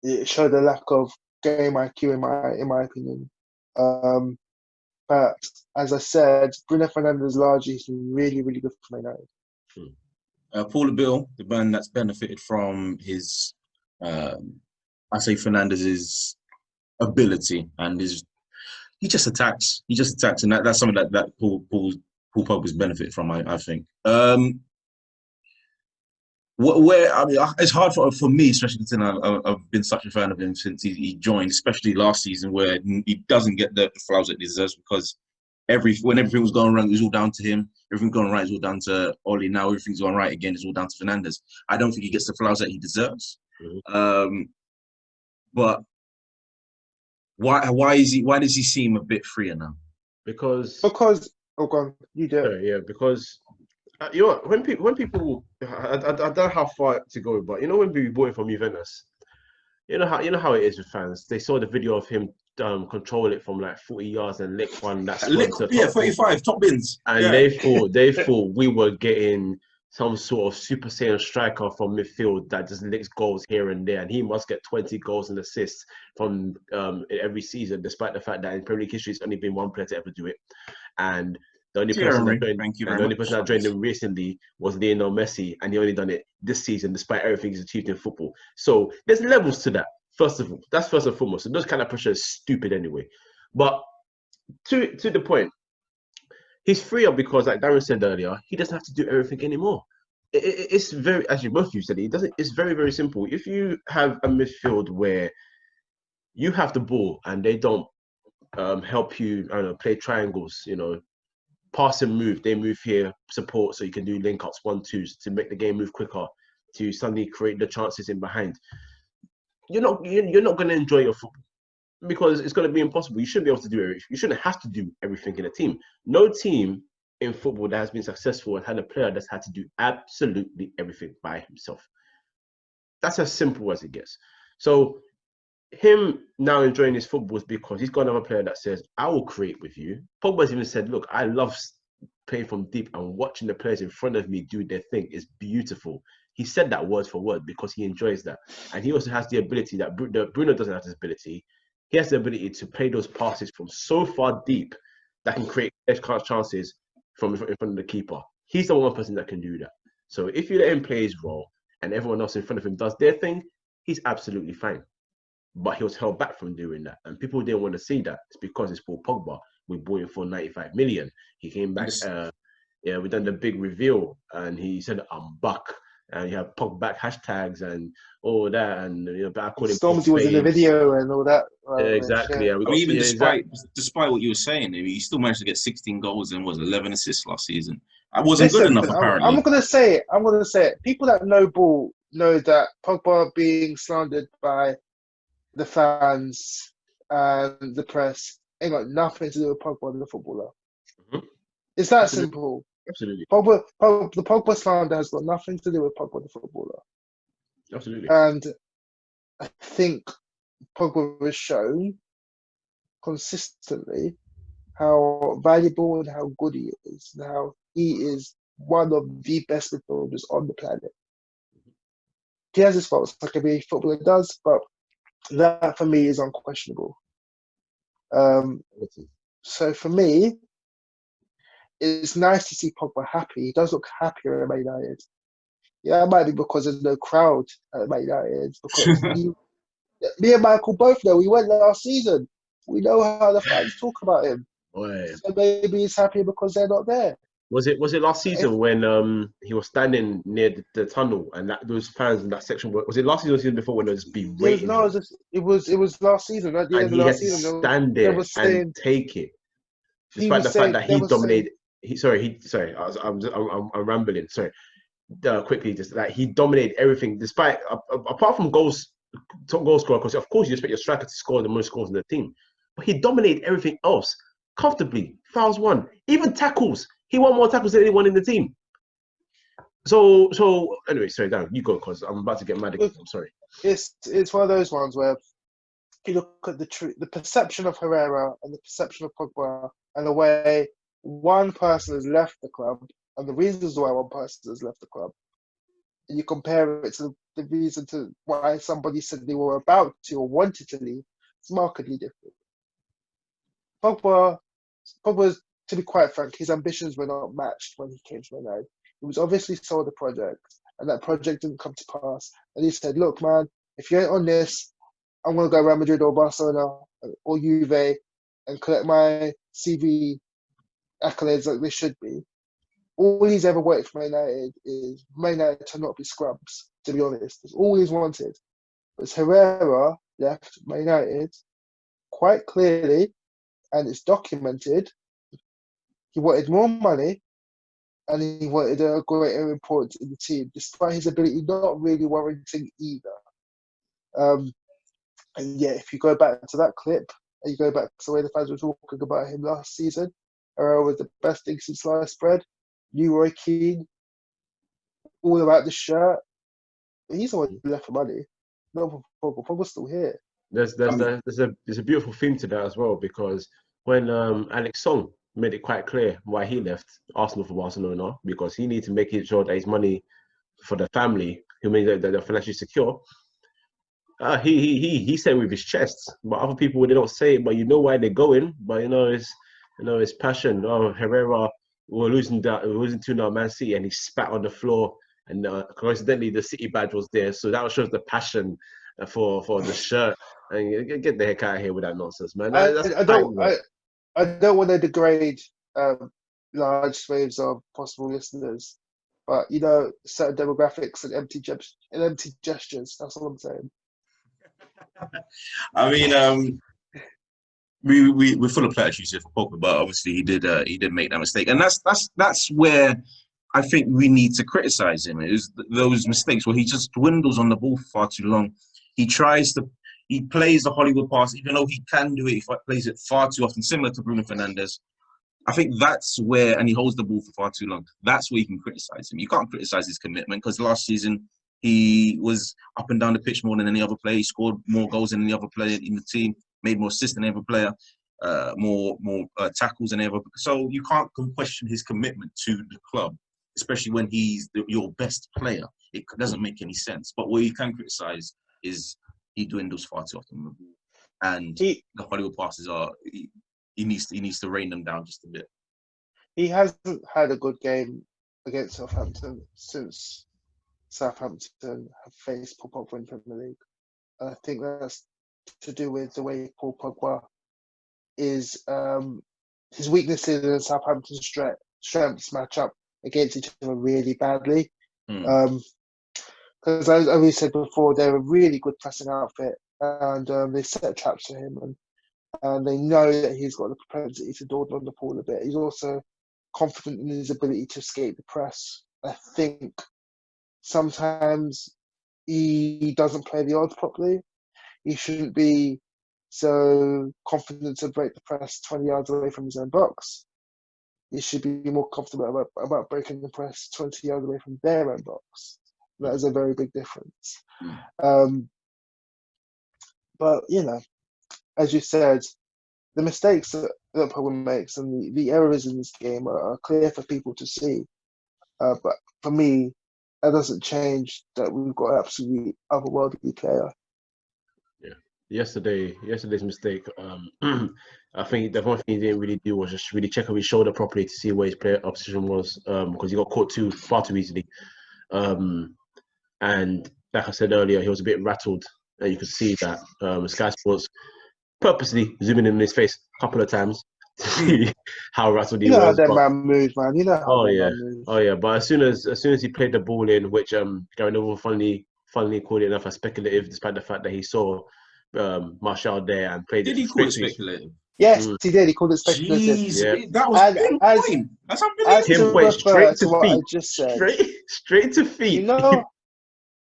It showed a lack of game IQ in my opinion. But as I said, Bruno Fernandes largely has been really, really good for Man United. Paul Bill, the man that's benefited from his, I say Fernandes's ability and he just attacks, and that's something that Paul Pogba's benefited from. I think. It's hard for me, especially considering I've been such a fan of him since he joined, especially last season where he doesn't get the flowers that he deserves because when everything was going wrong, it was all down to him. Everything going right is all down to Oli. Now everything's going right again, it's all down to Fernandes. I don't think he gets the flowers that he deserves. Mm-hmm. But why does he seem a bit freer now? Because oh, go on, you do it. Yeah, because you know when people I don't know how far to go, but you know when we bought him from Juventus, you know how it is with fans. They saw the video of him control it from like 40 yards and lick one that's 35 top bins, and they thought we were getting some sort of Super Saiyan striker from midfield that just licks goals here and there, and he must get 20 goals and assists from every season, despite the fact that in Premier League history it's only been one player to ever do it, and the only person that joined him recently was Lionel Messi, and he only done it this season despite everything he's achieved in football. So there's levels to that. First of all, that's first and foremost. So those kind of pressure is stupid anyway. But to the point, he's freer because, like Darren said earlier, he doesn't have to do everything anymore. It's very, as you both of you said, it's very, very simple. If you have a midfield where you have the ball and they don't help you, I don't know, play triangles, you know, pass and move, they move here, support, so you can do link-ups, 1-2s to make the game move quicker, to suddenly create the chances in behind. You're not going to enjoy your football because it's going to be impossible. You shouldn't be able to do everything. You shouldn't have to do everything in a team. No team in football that has been successful has had a player that's had to do absolutely everything by himself. That's as simple as it gets. So him now enjoying his football is because he's got another player that says, I will create with you. Pogba's even said, look, I love playing from deep and watching the players in front of me do their thing is beautiful. He said that word for word because he enjoys that. And he also has the ability that Bruno doesn't have this ability. He has the ability to play those passes from so far deep that can create chances from in front of the keeper. He's the one person that can do that. So if you let him play his role and everyone else in front of him does their thing, he's absolutely fine. But he was held back from doing that. And people didn't want to see that. It's because it's Paul Pogba. We bought him for 95 million. He came back, we done the big reveal and he said, I'm back. And you have Pogba hashtags and all that. And, I call him Stormzy was in the video and all that. Exactly. Yeah, even despite what you were saying, he still managed to get 16 goals and 11 assists last season. I wasn't good enough, apparently. I'm going to say it. People that know ball know that Pogba being slandered by the fans and the press ain't got nothing to do with Pogba, the footballer. Mm-hmm. It's that simple. Absolutely. The Pogba slander has got nothing to do with Pogba, the footballer. Absolutely. And I think Pogba has shown consistently how valuable and how good he is, and how he is one of the best midfielders on the planet. He has his faults, like every footballer does, but that for me is unquestionable. So for me, it's nice to see Pogba happy. He does look happier at Man United. Yeah, it might be because there's no crowd at Man United. Because me and Michael both know we went last season. We know how the fans talk about him. So maybe he's happy because they're not there. Was it last season when he was standing near the tunnel and those fans in that section? Was it last season or season before when they was berating him? It was last season. At the end of last season, stand there and take it, despite the fact that he dominated. I'm rambling. Sorry. Quickly, just that he dominated everything, despite apart from top goal scorer. Because of course you expect your striker to score the most goals in the team, but he dominated everything else comfortably. Fouls won, even tackles. He won more tackles than anyone in the team. So anyway, sorry, Dan, you go because I'm about to get mad again. I'm sorry. It's one of those ones where you look at the perception of Herrera and the perception of Pogba, and the way one person has left the club, and the reasons why one person has left the club, and you compare it to the reason to why somebody said they were about to or wanted to leave, it's markedly different. Pogba's, to be quite frank, his ambitions were not matched when he came to Man United. He was obviously sold a project, and that project didn't come to pass. And he said, look, man, if you ain't on this, I'm going to go Real Madrid or Barcelona or Juve and collect my CV accolades like they should be. All he's ever wanted from Man United is Man United to not be scrubs, to be honest. That's all he's wanted. But Herrera left Man United quite clearly, and it's documented. He wanted more money, and he wanted a greater importance in the team, despite his ability not really warranting either. And yeah, if you go back to that clip, and you go back to the way the fans were talking about him last season, Herrera was the best thing since sliced bread. New Roy Keane, all about the shirt. He's the one who left for money. No, Pogba's still here. There's a beautiful thing to that as well, because when Alex Song made it quite clear why he left Arsenal for Barcelona, because he needed to make it sure that his money for the family, who made that they're financially secure. He said with his chest, but other people they don't say it, but you know why they're going. But it's passion. Oh, Herrera, we're losing 2-0 Man City, and he spat on the floor, and coincidentally the City badge was there, so that shows the passion for the shirt. And get the heck out of here with that nonsense, man. I don't want to degrade large swathes of possible listeners, but certain demographics and empty gestures. That's all I'm saying. I mean, we're full of platitudes here for Pogba, but obviously he did make that mistake, and that's where I think we need to criticize him. Is those mistakes where he just dwindles on the ball for far too long. He plays the Hollywood pass, even though he can do it. He plays it far too often, similar to Bruno Fernandes. I think that's where, and he holds the ball for far too long. That's where you can criticize him. You can't criticize his commitment, because last season he was up and down the pitch more than any other player. He scored more goals than any other player in the team, made more assists than any other player, more tackles than ever. So you can't question his commitment to the club, especially when he's your best player. It doesn't make any sense. But what you can criticize is he dwindles far too often, and the Hollywood passes are. He needs to rein them down just a bit. he hasn't had a good game against Southampton since Southampton have faced Paul Pogba in Premier League. And I think that's to do with the way Paul Pogba is. His weaknesses and Southampton's strengths match up against each other really badly. Because as we said before, they're a really good pressing outfit, and they set traps for him, and they know that he's got the propensity to dawdle on the ball a bit. He's also confident in his ability to escape the press. I think sometimes he doesn't play the odds properly. He shouldn't be so confident to break the press 20 yards away from his own box. He should be more comfortable about breaking the press 20 yards away from their own box. That is a very big difference. But, you know, as you said, the mistakes that Pogba makes and the errors in this game are clear for people to see. But for me, that doesn't change that we've got an absolutely otherworldly player. Yeah. Yesterday's mistake, I think the one thing he didn't really do was just really check over his shoulder properly to see where his player opposition was, because he got caught far too easily. And like I said earlier, he was a bit rattled, and you could see that Sky Sports purposely zooming in his face a couple of times to see how rattled he You know was. how that man moves, man. You know how man moves. Oh yeah. But as soon as he played the ball in, which Gary Neville funnily called it enough as speculative, despite the fact that he saw Martial there and played Did it he call it straight to speculative? Yes, he did. He called it speculative. Jeez, Yeah. that was pinpoint. That's As to unbelievable. pinpoint, refer straight to to what I feet. just said, Straight to feet.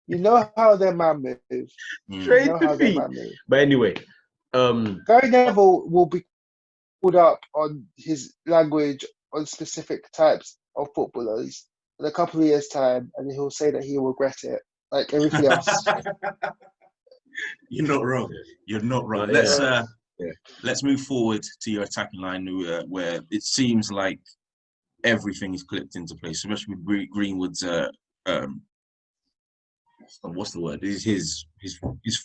you know how their man moves. Straight You know to how their feet. man moves. But anyway, Gary Neville will be pulled up on his language on specific types of footballers in a couple of years' time, and he'll say that he'll regret it, like everything else. You're not wrong. You're not wrong. Let's move forward to your attacking line, where it seems like everything is clipped into place, especially with Greenwood's what's the word? His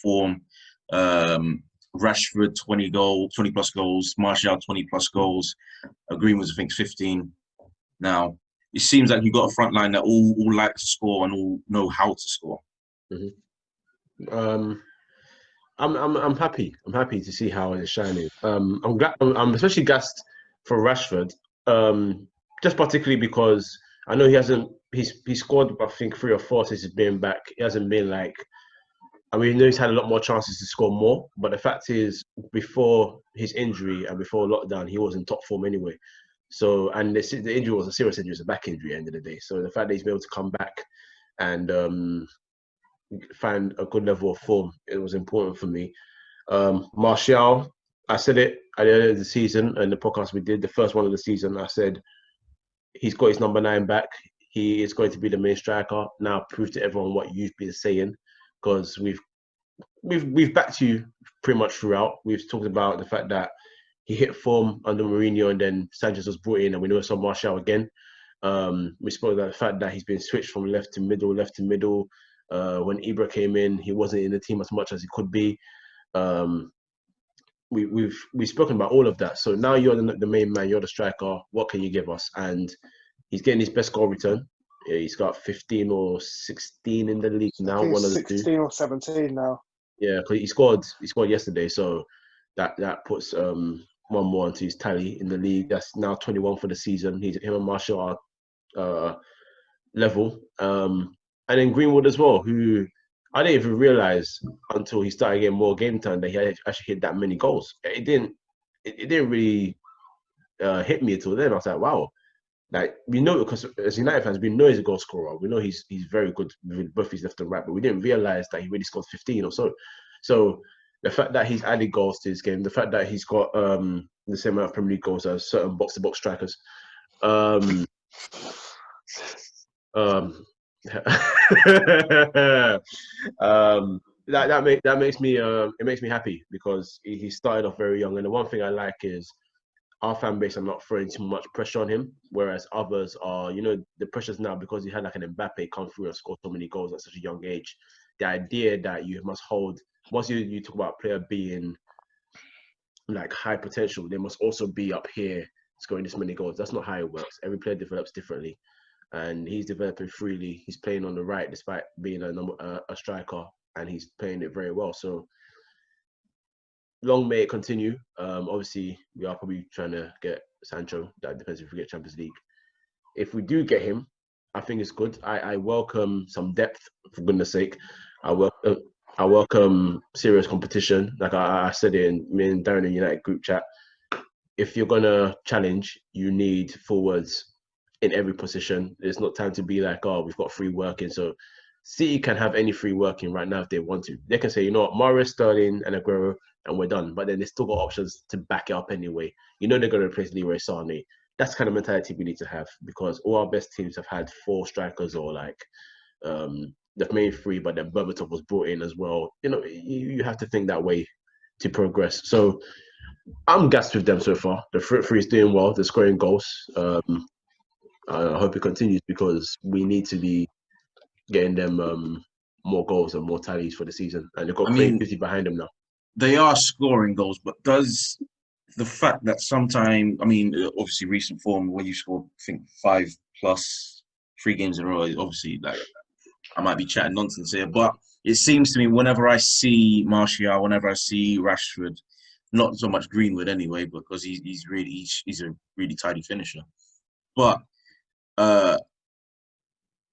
form. Rashford 20 plus goals. Martial 20 plus goals. Greenwood's I think 15. Now it seems like you've got a front line that all like to score and all know how to score. I'm happy. I'm happy to see how it's shining. I'm glad. I'm especially gassed for Rashford. Just particularly because I know he hasn't. He scored I think 3 or 4 since he's been back. He hasn't been like. I mean, we know he's had a lot more chances to score more, but the fact is, before his injury and before lockdown, he was in top form anyway. So, and the injury was a serious injury, it's a back injury at the end of the day. So the fact that he's been able to come back and find a good level of form, it was important for me. Martial, I said it at the end of the season and the podcast we did, the first one of the season, I said he's got his number 9 back. He is going to be the main striker. Now prove to everyone what you've been saying, because we've backed you pretty much throughout. We've talked about the fact that he hit form under Mourinho and then Sanchez was brought in and we know it's on Martial again. We spoke about the fact that he's been switched from left to middle. When Ibra came in, he wasn't in the team as much as he could be. We've spoken about all of that. So now you're the main man, you're the striker. What can you give us? And he's getting his best goal return. Yeah, he's got 15 or 16 in the league now. One of the 16 or 17 now. Yeah, because he scored yesterday, so that puts one more onto his tally in the league. That's now 21 for the season. Him and Martial are level. And then Greenwood as well, who I didn't even realize until he started getting more game time that he had actually hit that many goals. It didn't really hit me until then. I was like, wow. Like, we know, because as United fans, we know he's a goal scorer. We know he's very good with both his left and right, but we didn't realize that he really scored 15 or so. So the fact that he's added goals to his game, the fact that he's got the same amount of Premier League goals as certain box-to-box strikers, that makes me happy, because he started off very young. And the one thing I like is our fan base are not throwing too much pressure on him, whereas others are, the pressure's now because he had like an Mbappe come through and score so many goals at such a young age. The idea that you must hold, once you talk about a player being like high potential, they must also be up here scoring this many goals. That's not how it works. Every player develops differently, and he's developing freely. He's playing on the right despite being a striker, and he's playing it very well. So long may it continue. Obviously, we are probably trying to get Sancho. That depends if we get Champions League. If we do get him, I think it's good. I welcome some depth, for goodness sake. I welcome serious competition. Like I said in me and Darren in United group chat, if you're gonna challenge, you need forwards in every position. It's not time to be like, oh, we've got free working. So City can have any free working right now if they want to. They can say, you know what, Mahrez, Sterling, and Aguero, and we're done. But then they still got options to back it up anyway. You know they're going to replace Leroy Sané. That's the kind of mentality we need to have, because all our best teams have had 4 strikers, or like they've made 3, but then Berbatov was brought in as well. You know, you have to think that way to progress. So I'm gassed with them so far. The front three is doing well. They're scoring goals. I hope it continues, because we need to be getting them more goals and more tallies for the season. And they've got creativity behind them now. They are scoring goals, but does the fact that sometimes, I mean, obviously recent form, when you score, I think 5+ 3 games in a row, obviously, like, I might be chatting nonsense here, but it seems to me whenever I see Martial, whenever I see Rashford, not so much Greenwood anyway, because he's a really tidy finisher, but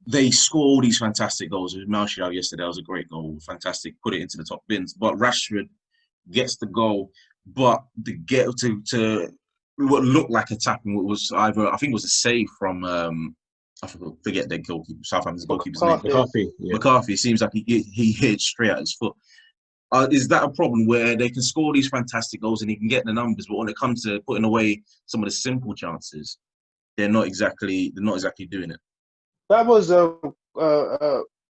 they score all these fantastic goals. Martial yesterday was a great goal, fantastic, put it into the top bins. But Rashford gets the goal, but the get to what looked like a tap, and what was either, I think it was a save from I forget their goalkeeper, Southampton's goalkeeper's name. McCarthy. Yeah. McCarthy. It seems like he hit it straight at his foot. Is that a problem where they can score these fantastic goals and he can get the numbers, but when it comes to putting away some of the simple chances, they're not exactly doing it? That was a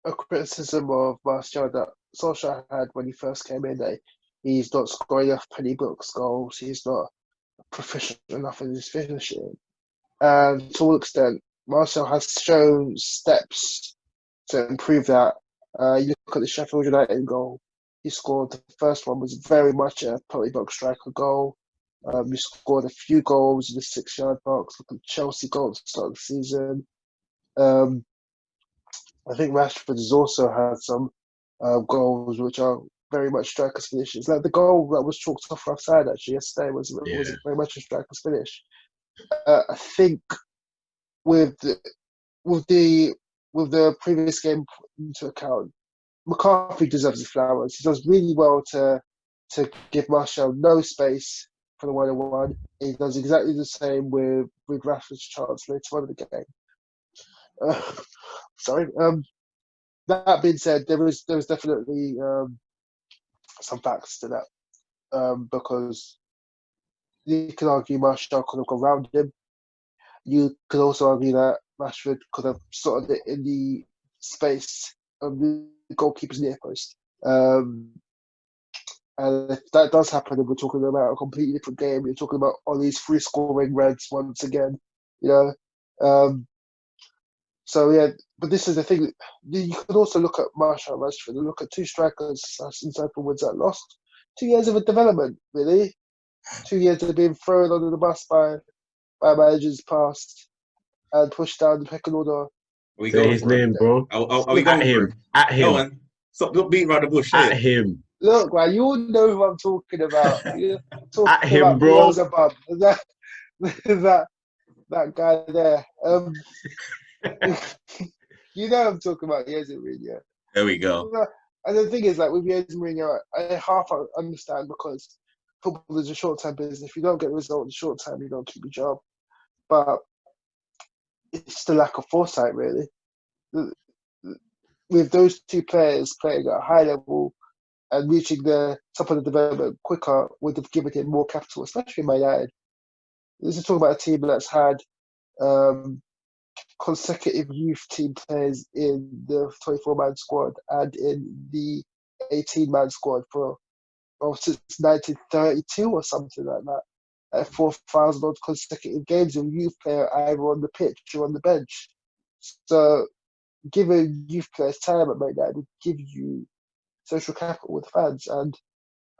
criticism of Martial that Solskjaer had when he first came in. That he's not scoring enough penny books goals. He's not proficient enough in his finishing. And to an extent, Martial has shown steps to improve that. You look at the Sheffield United goal he scored. The first one was very much a penalty box striker goal. He scored a few goals in the 6-yard box. Look at the Chelsea goal at the start of the season. I think Rashford has also had some goals which are very much strikers' finishes. Like the goal that was chalked off offside actually yesterday was very much a strikers' finish. I think with the previous game into account, McCarthy deserves his flowers. He does really well to give Martial no space for the 1-on-1. He does exactly the same with Rashford's chance later on in the game. Sorry. That being said, there was definitely some facts to that, because you could argue Martial could have gone round him. You could also argue that Rashford could have sorted it in the space of the goalkeeper's near post. And if that does happen, then we're talking about a completely different game. You're talking about Ollie's free scoring Reds once again. You know. So yeah, but this is the thing. You could also look at Martial and Rashford and look at 2 strikers inside forwards that lost 2 years of a development. Really, 2 years of being thrown under the bus by managers past and pushed down the pecking order. Say his name, bro. Are we going for him? At him. Go on. Stop beating around the bush. At him. Look, man, you all know who I'm talking about. You're talking At him, about bro. Beelzebub. That guy there. You know I'm talking about Jose Mourinho. There we go. And the thing is, like with Jose Mourinho, I half understand, because football is a short-term business. If you don't get the result in the short term, you don't keep your job. But it's the lack of foresight, really. With those 2 players playing at a high level and reaching the top of the development quicker, would have given him more capital, especially in Man United. This is talking about a team that's had consecutive youth team players in the 24-man squad and in the 18-man squad since 1932 or something like that. 4,000 odd consecutive games of youth player either on the pitch or on the bench. So giving youth players time at Man United would give you social capital with fans, and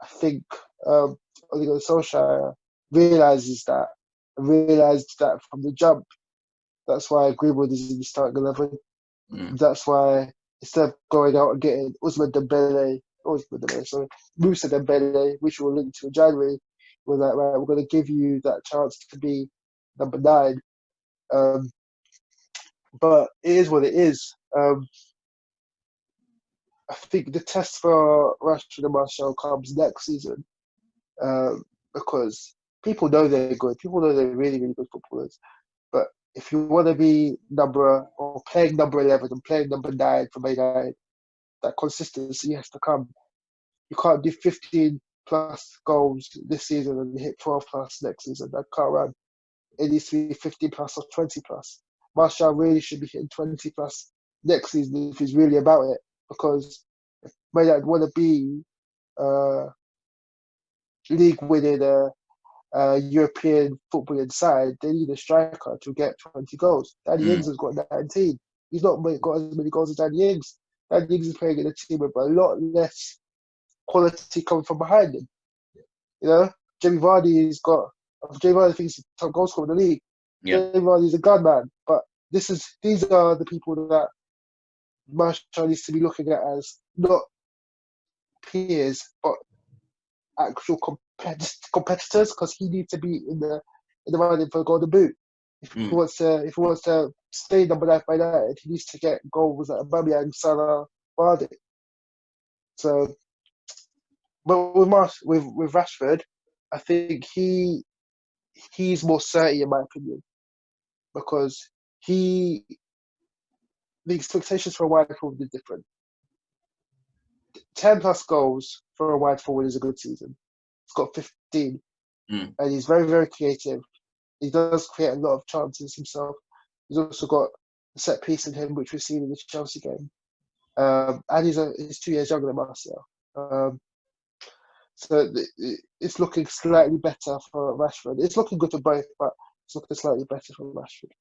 I think Ole Gunnar Solskjaer realises that, and realised that from the jump. That's why Greenwood is in the starting 11. That's why instead of going out and getting Musa Dembele, which we'll link to in January, we're like, right, we're going to give you that chance to be number 9. But it is what it is. I think the test for Rashford and Martial comes next season, because people know they're good. People know they're really, really good footballers. But if you want to be playing number 11 and playing number 9 for Man United, that consistency has to come. You can't do 15 plus goals this season and hit 12 plus next season. That can't run. It needs to be 15 plus or 20 plus. Martial really should be hitting 20 plus next season if he's really about it, because if Man United want to be league winning European football inside, they need a striker to get 20 goals. Danny Ings has got 19. He's not got as many goals as Danny Ings. Danny Ings is playing in a team with a lot less quality coming from behind him. You know, Jamie Vardy thinks he's the top goal scorer in the league. Yeah. Jamie Vardy's a gunman, but these are the people that Martial needs to be looking at as not peers, but actual competitors, because he needs to be in the running for a golden boot. If he wants to stay number 9 by United, he needs to get goals at Aubameyang, Salah, Vardy. So, but with Rashford, I think he's more certain in my opinion, because the expectations for a wide forward are different. 10 plus goals for a wide forward is a good season. He's got 15, and he's very, very creative. He does create a lot of chances himself. He's also got a set piece in him, which we've seen in the Chelsea game. And he's 2 years younger than Martial. So it's looking slightly better for Rashford. It's looking good for both, but it's looking slightly better for Rashford.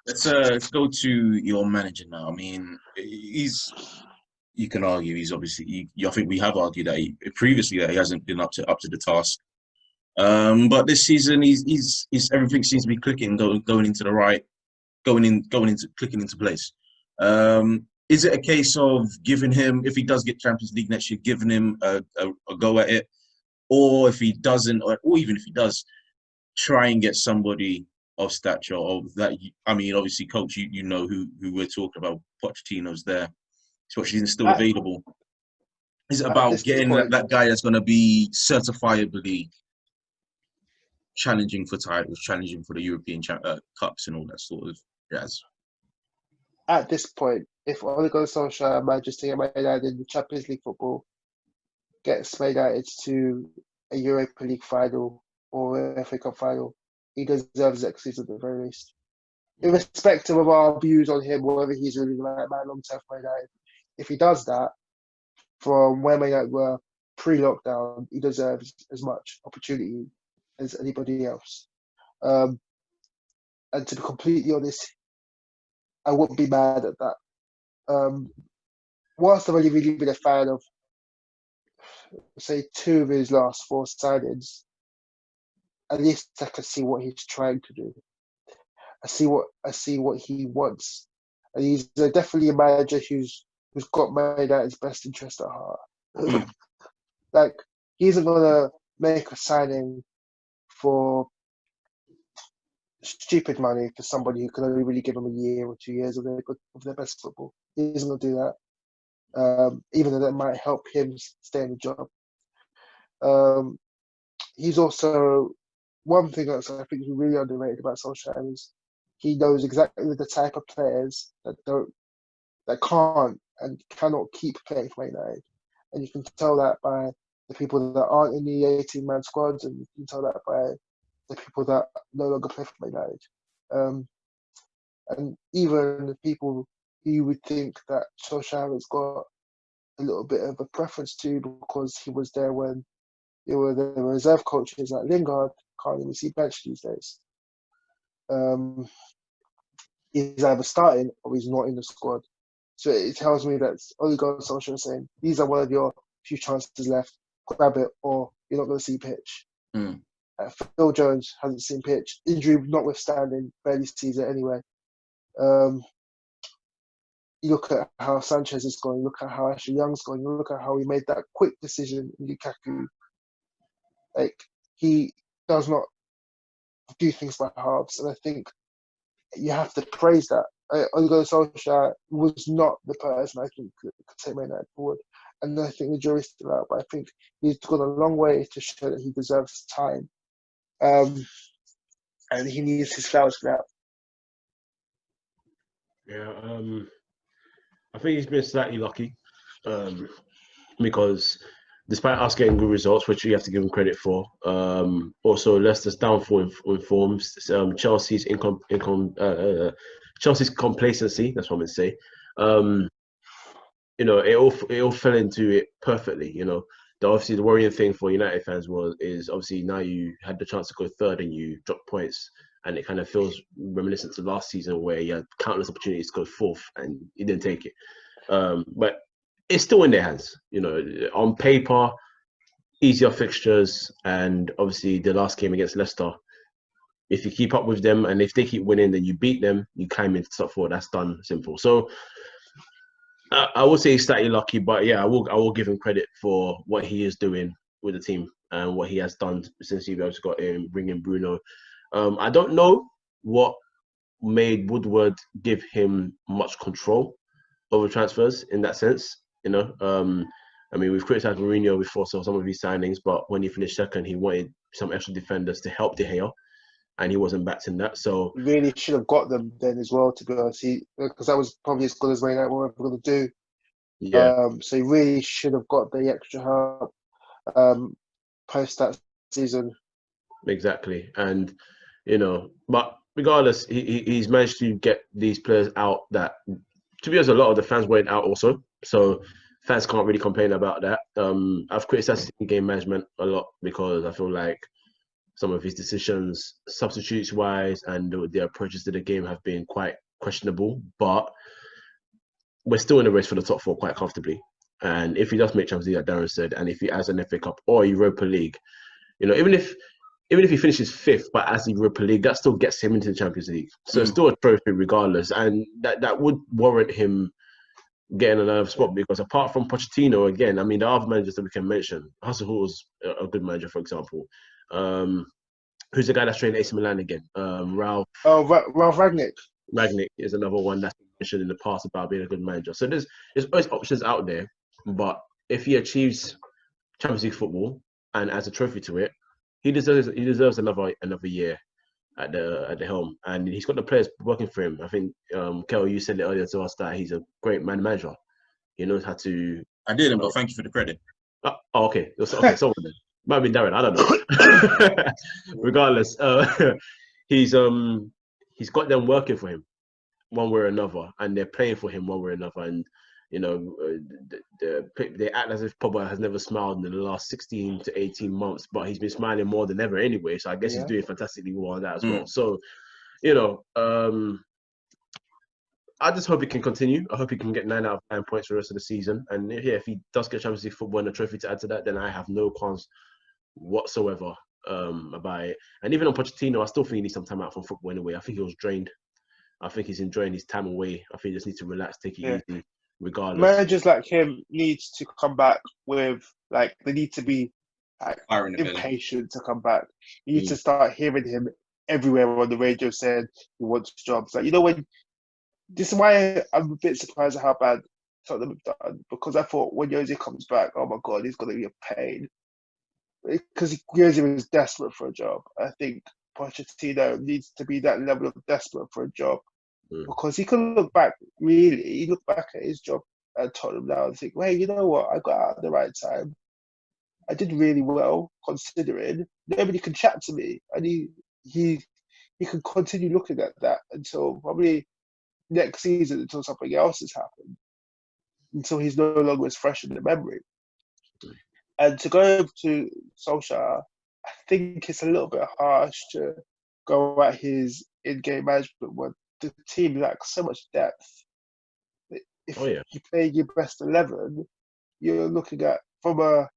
Let's go to your manager now. I mean, you can argue he's obviously. I think we have argued that previously that he hasn't been up to the task. But this season, he's everything seems to be clicking, going into the right, clicking into place. Is it a case of giving him, if he does get Champions League next year, giving him a go at it, or if he doesn't, or even if he does, try and get somebody of stature of that? I mean, obviously, coach, you know who we're talking about. Pochettino's there. Pochettino's still available. Is it about getting that guy that's going to be certifiably challenging for titles, challenging for the European Cups and all that sort of jazz? At this point, if Ole Gunnar Solskjaer manages to get Man United in the Champions League football, gets Man United to a Europa League final or an FA Cup final, he deserves next season at the very least. Irrespective of our views on him, whether he's really the right man long term for Man United, if he does that, from where Man United were pre-lockdown, he deserves as much opportunity as anybody else. And to be completely honest, I wouldn't be mad at that. Whilst I've only really been a fan of, say, 2 of his last 4 signings, at least I can see what he's trying to do. I see what he wants, and he's definitely a manager who's got Man United's best interest at heart. Like, he isn't gonna make a signing for stupid money for somebody who can only really give him a year or 2 years of their best football. He isn't gonna do that, even though that might help him stay in the job. He's also, one thing that I think is really underrated about Solskjaer is he knows exactly the type of players that can't and cannot keep playing for Man United, and you can tell that by the people that aren't in the 18-man squads, and you can tell that by the people that no longer play for Man United. And even the people you would think that Solskjaer has got a little bit of a preference to because he was there when there were the reserve coaches like Lingard, can't even see bench these days. He's either starting or he's not in the squad. So it tells me that Ole Gunnar Solskjaer is saying, these are one of your few chances left, grab it or you're not going to see pitch. Phil Jones hasn't seen pitch. Injury notwithstanding, barely sees it anyway. You look at how Sanchez is going, look at how Ashley Young's going, you look at how he made that quick decision in Lukaku. Like, he does not do things by halves, and I think you have to praise that. Ole Gunnar Solskjaer was not the person I think could take Man United forward, and I think the jury's still out, but I think he's gone a long way to show that he deserves time, and he needs his flowers for that. Yeah, I think he's been slightly lucky because despite us getting good results, which you have to give him credit for, also Leicester's downfall in forms, Chelsea's Chelsea's complacency. That's what I'm going to say. It all fell into it perfectly. Obviously the worrying thing for United fans is obviously now you had the chance to go third and you dropped points, and it kind of feels reminiscent to last season where you had countless opportunities to go fourth and you didn't take it. But it's still in their hands. On paper, easier fixtures, and obviously the last game against Leicester. If you keep up with them and if they keep winning, then you beat them, you climb into top four. That's done, simple. So I would say he's slightly lucky, but yeah, I will give him credit for what he is doing with the team and what he has done since he got in, bringing Bruno. I don't know what made Woodward give him much control over transfers in that sense. We've criticized Mourinho before some of his signings, but when he finished second, he wanted some extra defenders to help De Gea, and he wasn't backed in that. So really should have got them then as well, to be honest, because that was probably as good as Man United were ever going to do. Yeah. So he really should have got the extra help post that season. Exactly, and but regardless, he's managed to get these players out that, to be honest, a lot of the fans weren't out also. So fans can't really complain about that. I've criticized game management a lot because I feel like some of his decisions, substitutes-wise, and the approaches to the game have been quite questionable. But we're still in the race for the top four quite comfortably. And if he does make Champions League, like Darren said, and if he has an FA Cup or Europa League, even if he finishes fifth, but as the Europa League, that still gets him into the Champions League. So it's still a trophy regardless, and that would warrant him getting another spot, because apart from Pochettino, again, the other managers that we can mention, Hasselhoff's a good manager, for example. Who's the guy that's trained AC Milan again? Ralph. Oh, Ralph Rangnick. Rangnick is another one that's been mentioned in the past about being a good manager. So there's always options out there, but if he achieves Champions League football and adds a trophy to it, he deserves another year at the helm, and he's got the players working for him. I think Kel, you said it earlier to us that he's a great manager. He knows how to. I didn't, but thank you for the credit. Okay. Okay, someone then. Might be Darren. I don't know. Regardless, he's got them working for him one way or another, and they're playing for him one way or another. And they act as if Pogba has never smiled in the last 16 to 18 months, but he's been smiling more than ever anyway. So I guess he's doing fantastically well on that as well. So, I just hope he can continue. I hope he can get 9 out of 9 points for the rest of the season. And if he does get Champions League football and a trophy to add to that, then I have no qualms whatsoever about it. And even on Pochettino, I still think he needs some time out from football anyway. I think he was drained. I think he's enjoying his time away. I think he just needs to relax, take it easy, regardless. Managers like him needs to come back with, they need to be impatient to come back. You need to start hearing him everywhere on the radio saying he wants jobs. This is why I'm a bit surprised at how bad Tottenham have done, because I thought when Jose comes back, oh my God, he's going to be a pain. Because Jose was desperate for a job. I think Pochettino needs to be that level of desperate for a job, because he can look back at his job at Tottenham now and think, well, you know what, I got out at the right time. I did really well, considering nobody can chat to me, and he can continue looking at that until probably next season, until something else has happened, until he's no longer as fresh in the memory. And to go to Solskjaer, I think it's a little bit harsh to go at his in-game management when the team lacks so much depth. If you play your best 11, you're looking at from a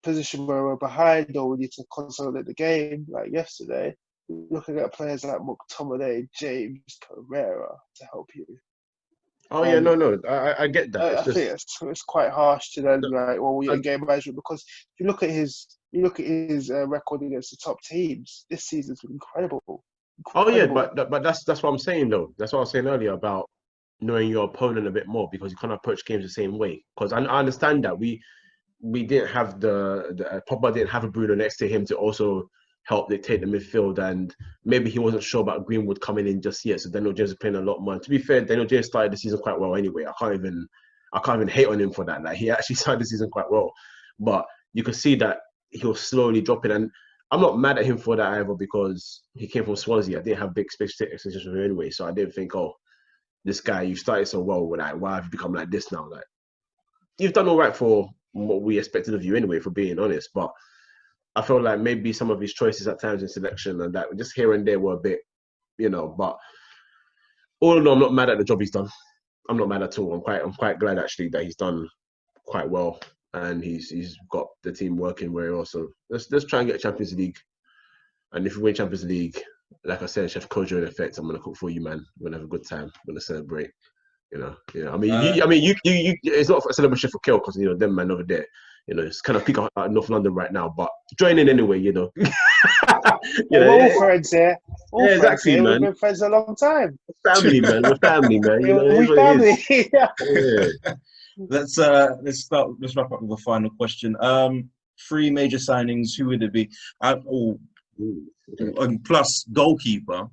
position where we're behind or we need to consolidate the game, like yesterday, looking at players like McTominay, James, Pereira to help you. Oh yeah, no, I get that. It's I think just it's quite harsh to then be like, well, you're I- game management, because if you look at his record against the top teams this season's been incredible. oh yeah, Incredible. but that's what I'm saying though. That's what I was saying earlier about knowing your opponent a bit more because you can't approach games the same way. Because I understand that we didn't have the Pogba didn't have a Bruno next to him to also help dictate the midfield, and maybe he wasn't sure about Greenwood coming in just yet. So Daniel James is playing a lot more. And to be fair, Daniel James started the season quite well anyway. I can't even hate on him for that. Like he actually started the season quite well, but you could see that he was slowly dropping. And I'm not mad at him for that either because he came from Swansea. I didn't have big expectations for him anyway, so I didn't think, oh, this guy, you started so well. Like, why have you become like this now? Like, you've done all right for what we expected of you anyway, for being honest. But I feel like maybe some of his choices at times in selection and that just here and there were a bit, But all in all, I'm not mad at the job he's done. I'm not mad at all. I'm quite glad actually that he's done quite well and he's got the team working very well. So let's try and get Champions League. And if we win Champions League, like I said, Chef Kojo in effect, I'm gonna cook for you, man. We're gonna have a good time. We're gonna celebrate. I mean, you. It's not a celebration for Kel because them man over there. It's kind of peak out North London right now, but join in anyway. We're all friends here. All yeah, friends exactly, here. man. We've been friends a long time. Family, man. We're family, man. We family. Yeah. Let's wrap up with a final question. 3 major signings. Who would it be? And plus goalkeeper.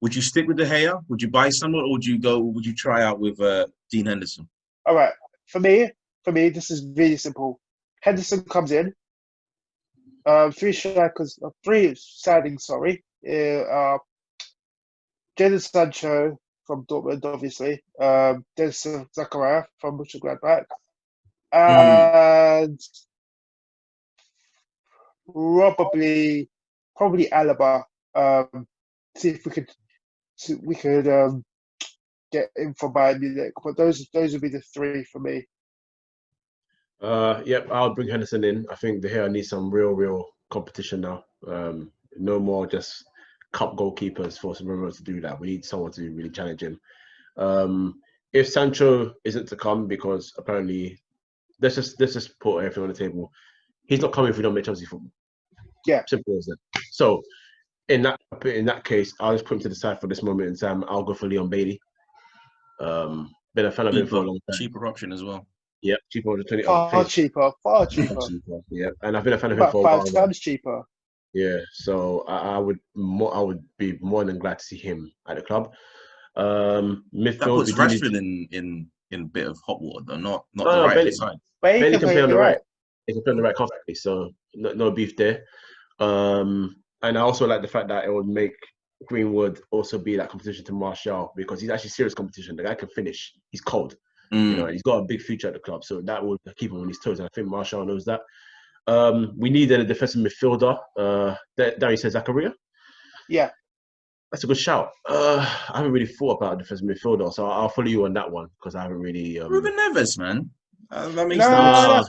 Would you stick with De Gea? Would you buy someone, or would you try out with Dean Henderson? All right. For me, this is really simple. Henderson comes in. 3 signings. Sorry. Jadon Sancho from Dortmund, obviously. There's Zakaria from Mönchengladbach, and probably Alaba. See if we could get him from Bayern Munich. But those would be the 3 for me. Yep, I'll bring Henderson in. I think De Gea needs some real competition now. No more just cup goalkeepers forcing Romero to do that. We need someone to really challenge him. If Sancho isn't to come, because apparently, let's just put everything on the table. He's not coming if we don't make Chelsea football. Yeah, simple as that. So in that case, I'll just put him to the side for this moment in time. I'll go for Leon Bailey. Been a fan of him for a long time. Cheaper option as well. Yep, cheaper than 20. far cheaper. Yeah, and I've been a fan of him About for a while. 5 times cheaper. Yeah, so I would be more than glad to see him at the club. Midfield. That puts Rashford in a bit of hot water though, not the right Bailey, side. Bailey can play on the right. He can play on the right comfortably, so no beef there. And I also like the fact that it would make Greenwood also be that competition to Martial because he's actually serious competition. The guy can finish. He's cold. And he's got a big future at the club, so that would keep him on his toes. And I think Martial knows that. We need a defensive midfielder. Darren says Zakaria. Yeah, that's a good shout. I haven't really thought about a defensive midfielder, so I'll follow you on that one because I haven't really. Ruben Neves, man. That makes no.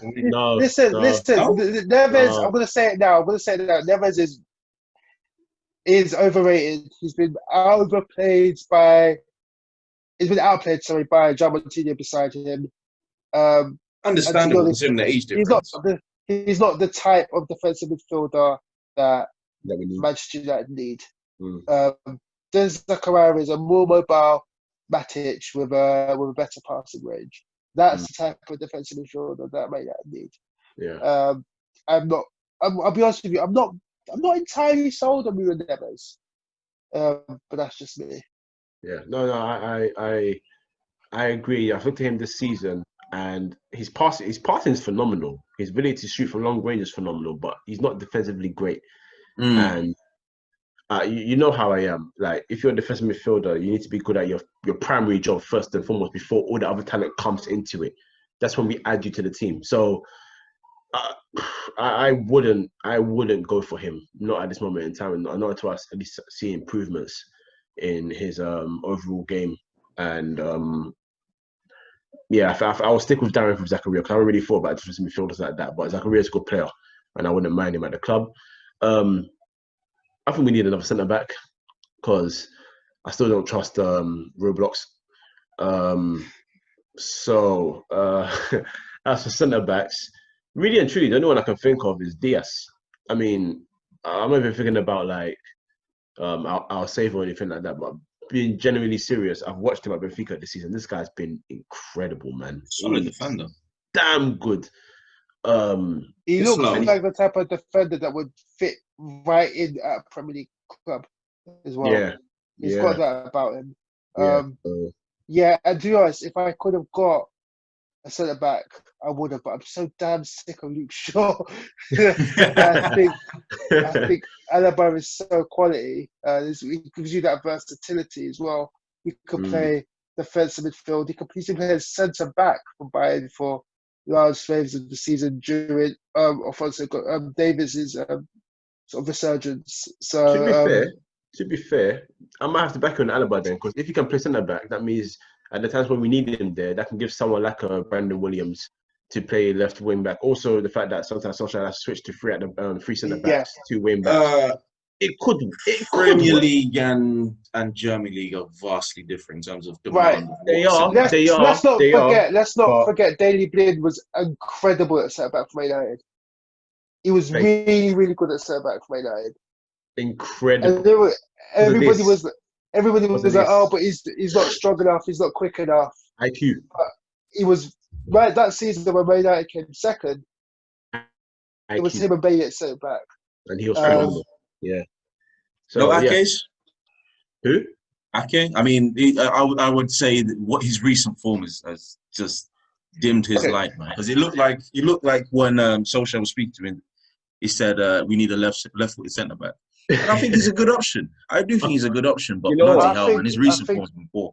Listen. Neves. I'm gonna say it now. Neves is overrated. He's been outplayed by John Martinez beside him. Understandable considering the age difference. He's not the type of defensive midfielder that we need. Manchester United need. There's Zakaria is a more mobile Matic with a better passing range. That's the type of defensive midfielder that Man United need. Yeah. I'll be honest with you. I'm not entirely sold on Ruben Neves. But that's just me. Yeah. No. I agree. I've looked at him this season, and his passing is phenomenal. His ability to shoot from long range is phenomenal, but he's not defensively great. And you know how I am. Like, if you're a defensive midfielder, you need to be good at your primary job first and foremost before all the other talent comes into it. That's when we add you to the team. So I wouldn't go for him, not at this moment in time, and not until I at least see improvements in his overall game. And Yeah, I will stick with Darren from Zakaria because I haven't really thought about defensive midfielders like that. But Zakaria's a good player, and I wouldn't mind him at the club. I think we need another centre back because I still don't trust Roblox. So as for centre backs, really and truly, the only one I can think of is Diaz. I mean, I'm not even thinking about like our save or anything like that, but being genuinely serious, I've watched him at Benfica this season. This guy's been incredible, man. Solid defender. Damn good. He It's looks slow. like the type of defender that would fit right in at a Premier League club as well. Yeah. He's got that about him. Yeah. Yeah, and to be honest, if I could have got a centre back, I would have. But I'm so damn sick of Luke Shaw. I think Alaba is so quality. He gives you that versatility as well. He could play defensive midfield. He could play as centre back for Bayern for large swathes of the season during Alfonso Davies's sort of resurgence. So to be fair, I might have to back on Alaba then, because if he can play centre back, that means at the times when we need him there, that can give someone like a Brandon Williams to play left wing back. Also, the fact that sometimes Solskjaer has switched to three centre backs, 2 wing backs. It could Premier League and German League are vastly different in terms of demand. Right. Let's not forget Daley Blind was incredible at centre back for Man United. He was really, really good at centre back for Man United. Incredible. And everybody was like, oh, but he's not strong enough. He's not quick enough. IQ. But he was right that season when Man United came second. IQ. It was him and Bailey at centre back, and he was phenomenal. Yeah. So Ake's? Who? Ake? I mean, I would say that what his recent form has just dimmed his light, man. Because it looked like when Solskjaer was speaking to him, he said we need a left-footed centre back. And I think he's a good option. I do think he's a good option, but bloody hell, man, his recent form's been poor.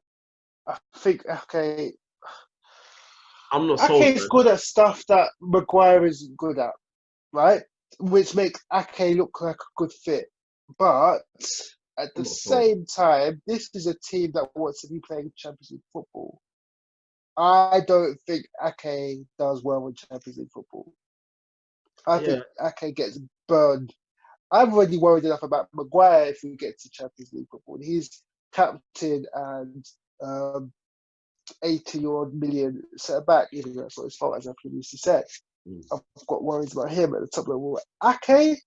I think Ake. I'm not sold. Ake's good at stuff that Maguire isn't good at, right? Which makes Ake look like a good fit. But at the same time, this is a team that wants to be playing Champions League football. I don't think Ake does well in Champions League football. I think Ake gets burned. I'm already worried enough about Maguire if we get to Champions League football. He's captain and 80-odd million centre back, even though that's not his fault, as I previously said. I've got worries about him at the top level. Ake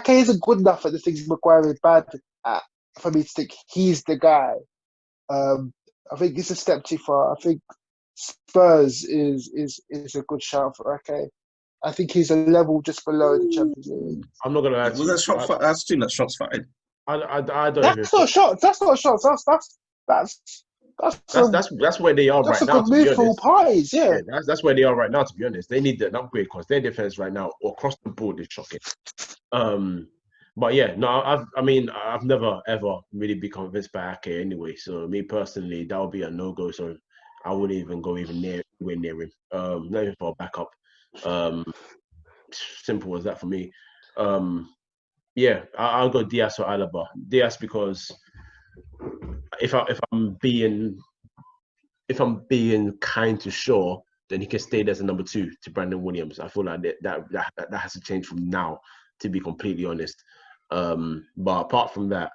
isn't good enough at the things Maguire is bad at for me to think he's the guy. I think it's a step too far. I think Spurs is a good shout for Ake. I think he's a level just below the Champions League. I'm not gonna lie. Was that that's team that shots fired? I don't. That's not shots. That's not shots. That's where they are right now. That's a good move for all parties. Yeah, that's where they are right now. To be honest, they need an upgrade because their defense right now across the board is shocking. But yeah, no, I've never ever really been convinced by Ake anyway. So me personally, that would be a no-go. So I wouldn't even go near him. Not even for a backup. Simple as that for me. Yeah, I'll go Diaz or Alaba. Diaz because if I'm being kind to Shaw, then he can stay there as a number 2 to Brandon Williams. I feel like that has to change from now, to be completely honest. But apart from that,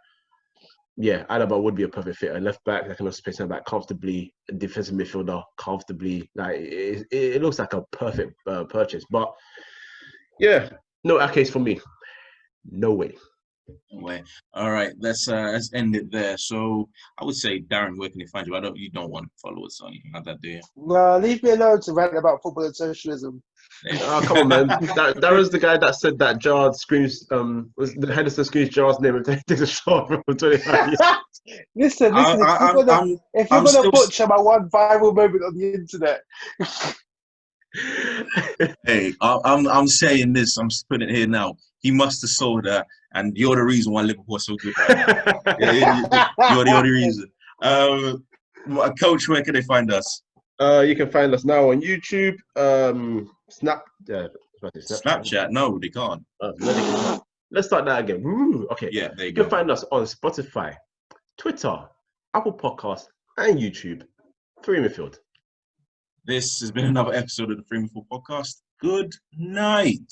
yeah, Alaba would be a perfect fit. A left back that can also play centre back comfortably, a defensive midfielder comfortably. Like it looks like a perfect purchase. But yeah, no Ake's for me. No way. No way. All right, let's end it there. So I would say, Darren, where can you find you? You don't want followers or anything like that, do you? Leave me alone to rant about football and socialism. Oh, come on, man. That was the guy that said that Gerrard screams, was the Henderson screams Gerrard's name and takes a shot from 25 years. Listen, if you're going to butcher my one viral moment on the internet. Hey, I'm saying this, I'm putting it here now. He must have sold that, and you're the reason why Liverpool are so good right now. You're the only reason. Coach, where can they find us? You can find us now on YouTube, Snapchat. No, they can't. Let's start that again. Woo, okay. Yeah, there you can find us on Spotify, Twitter, Apple Podcasts, and YouTube. Three midfield. This has been another episode of the Free Midfield Podcast. Good night.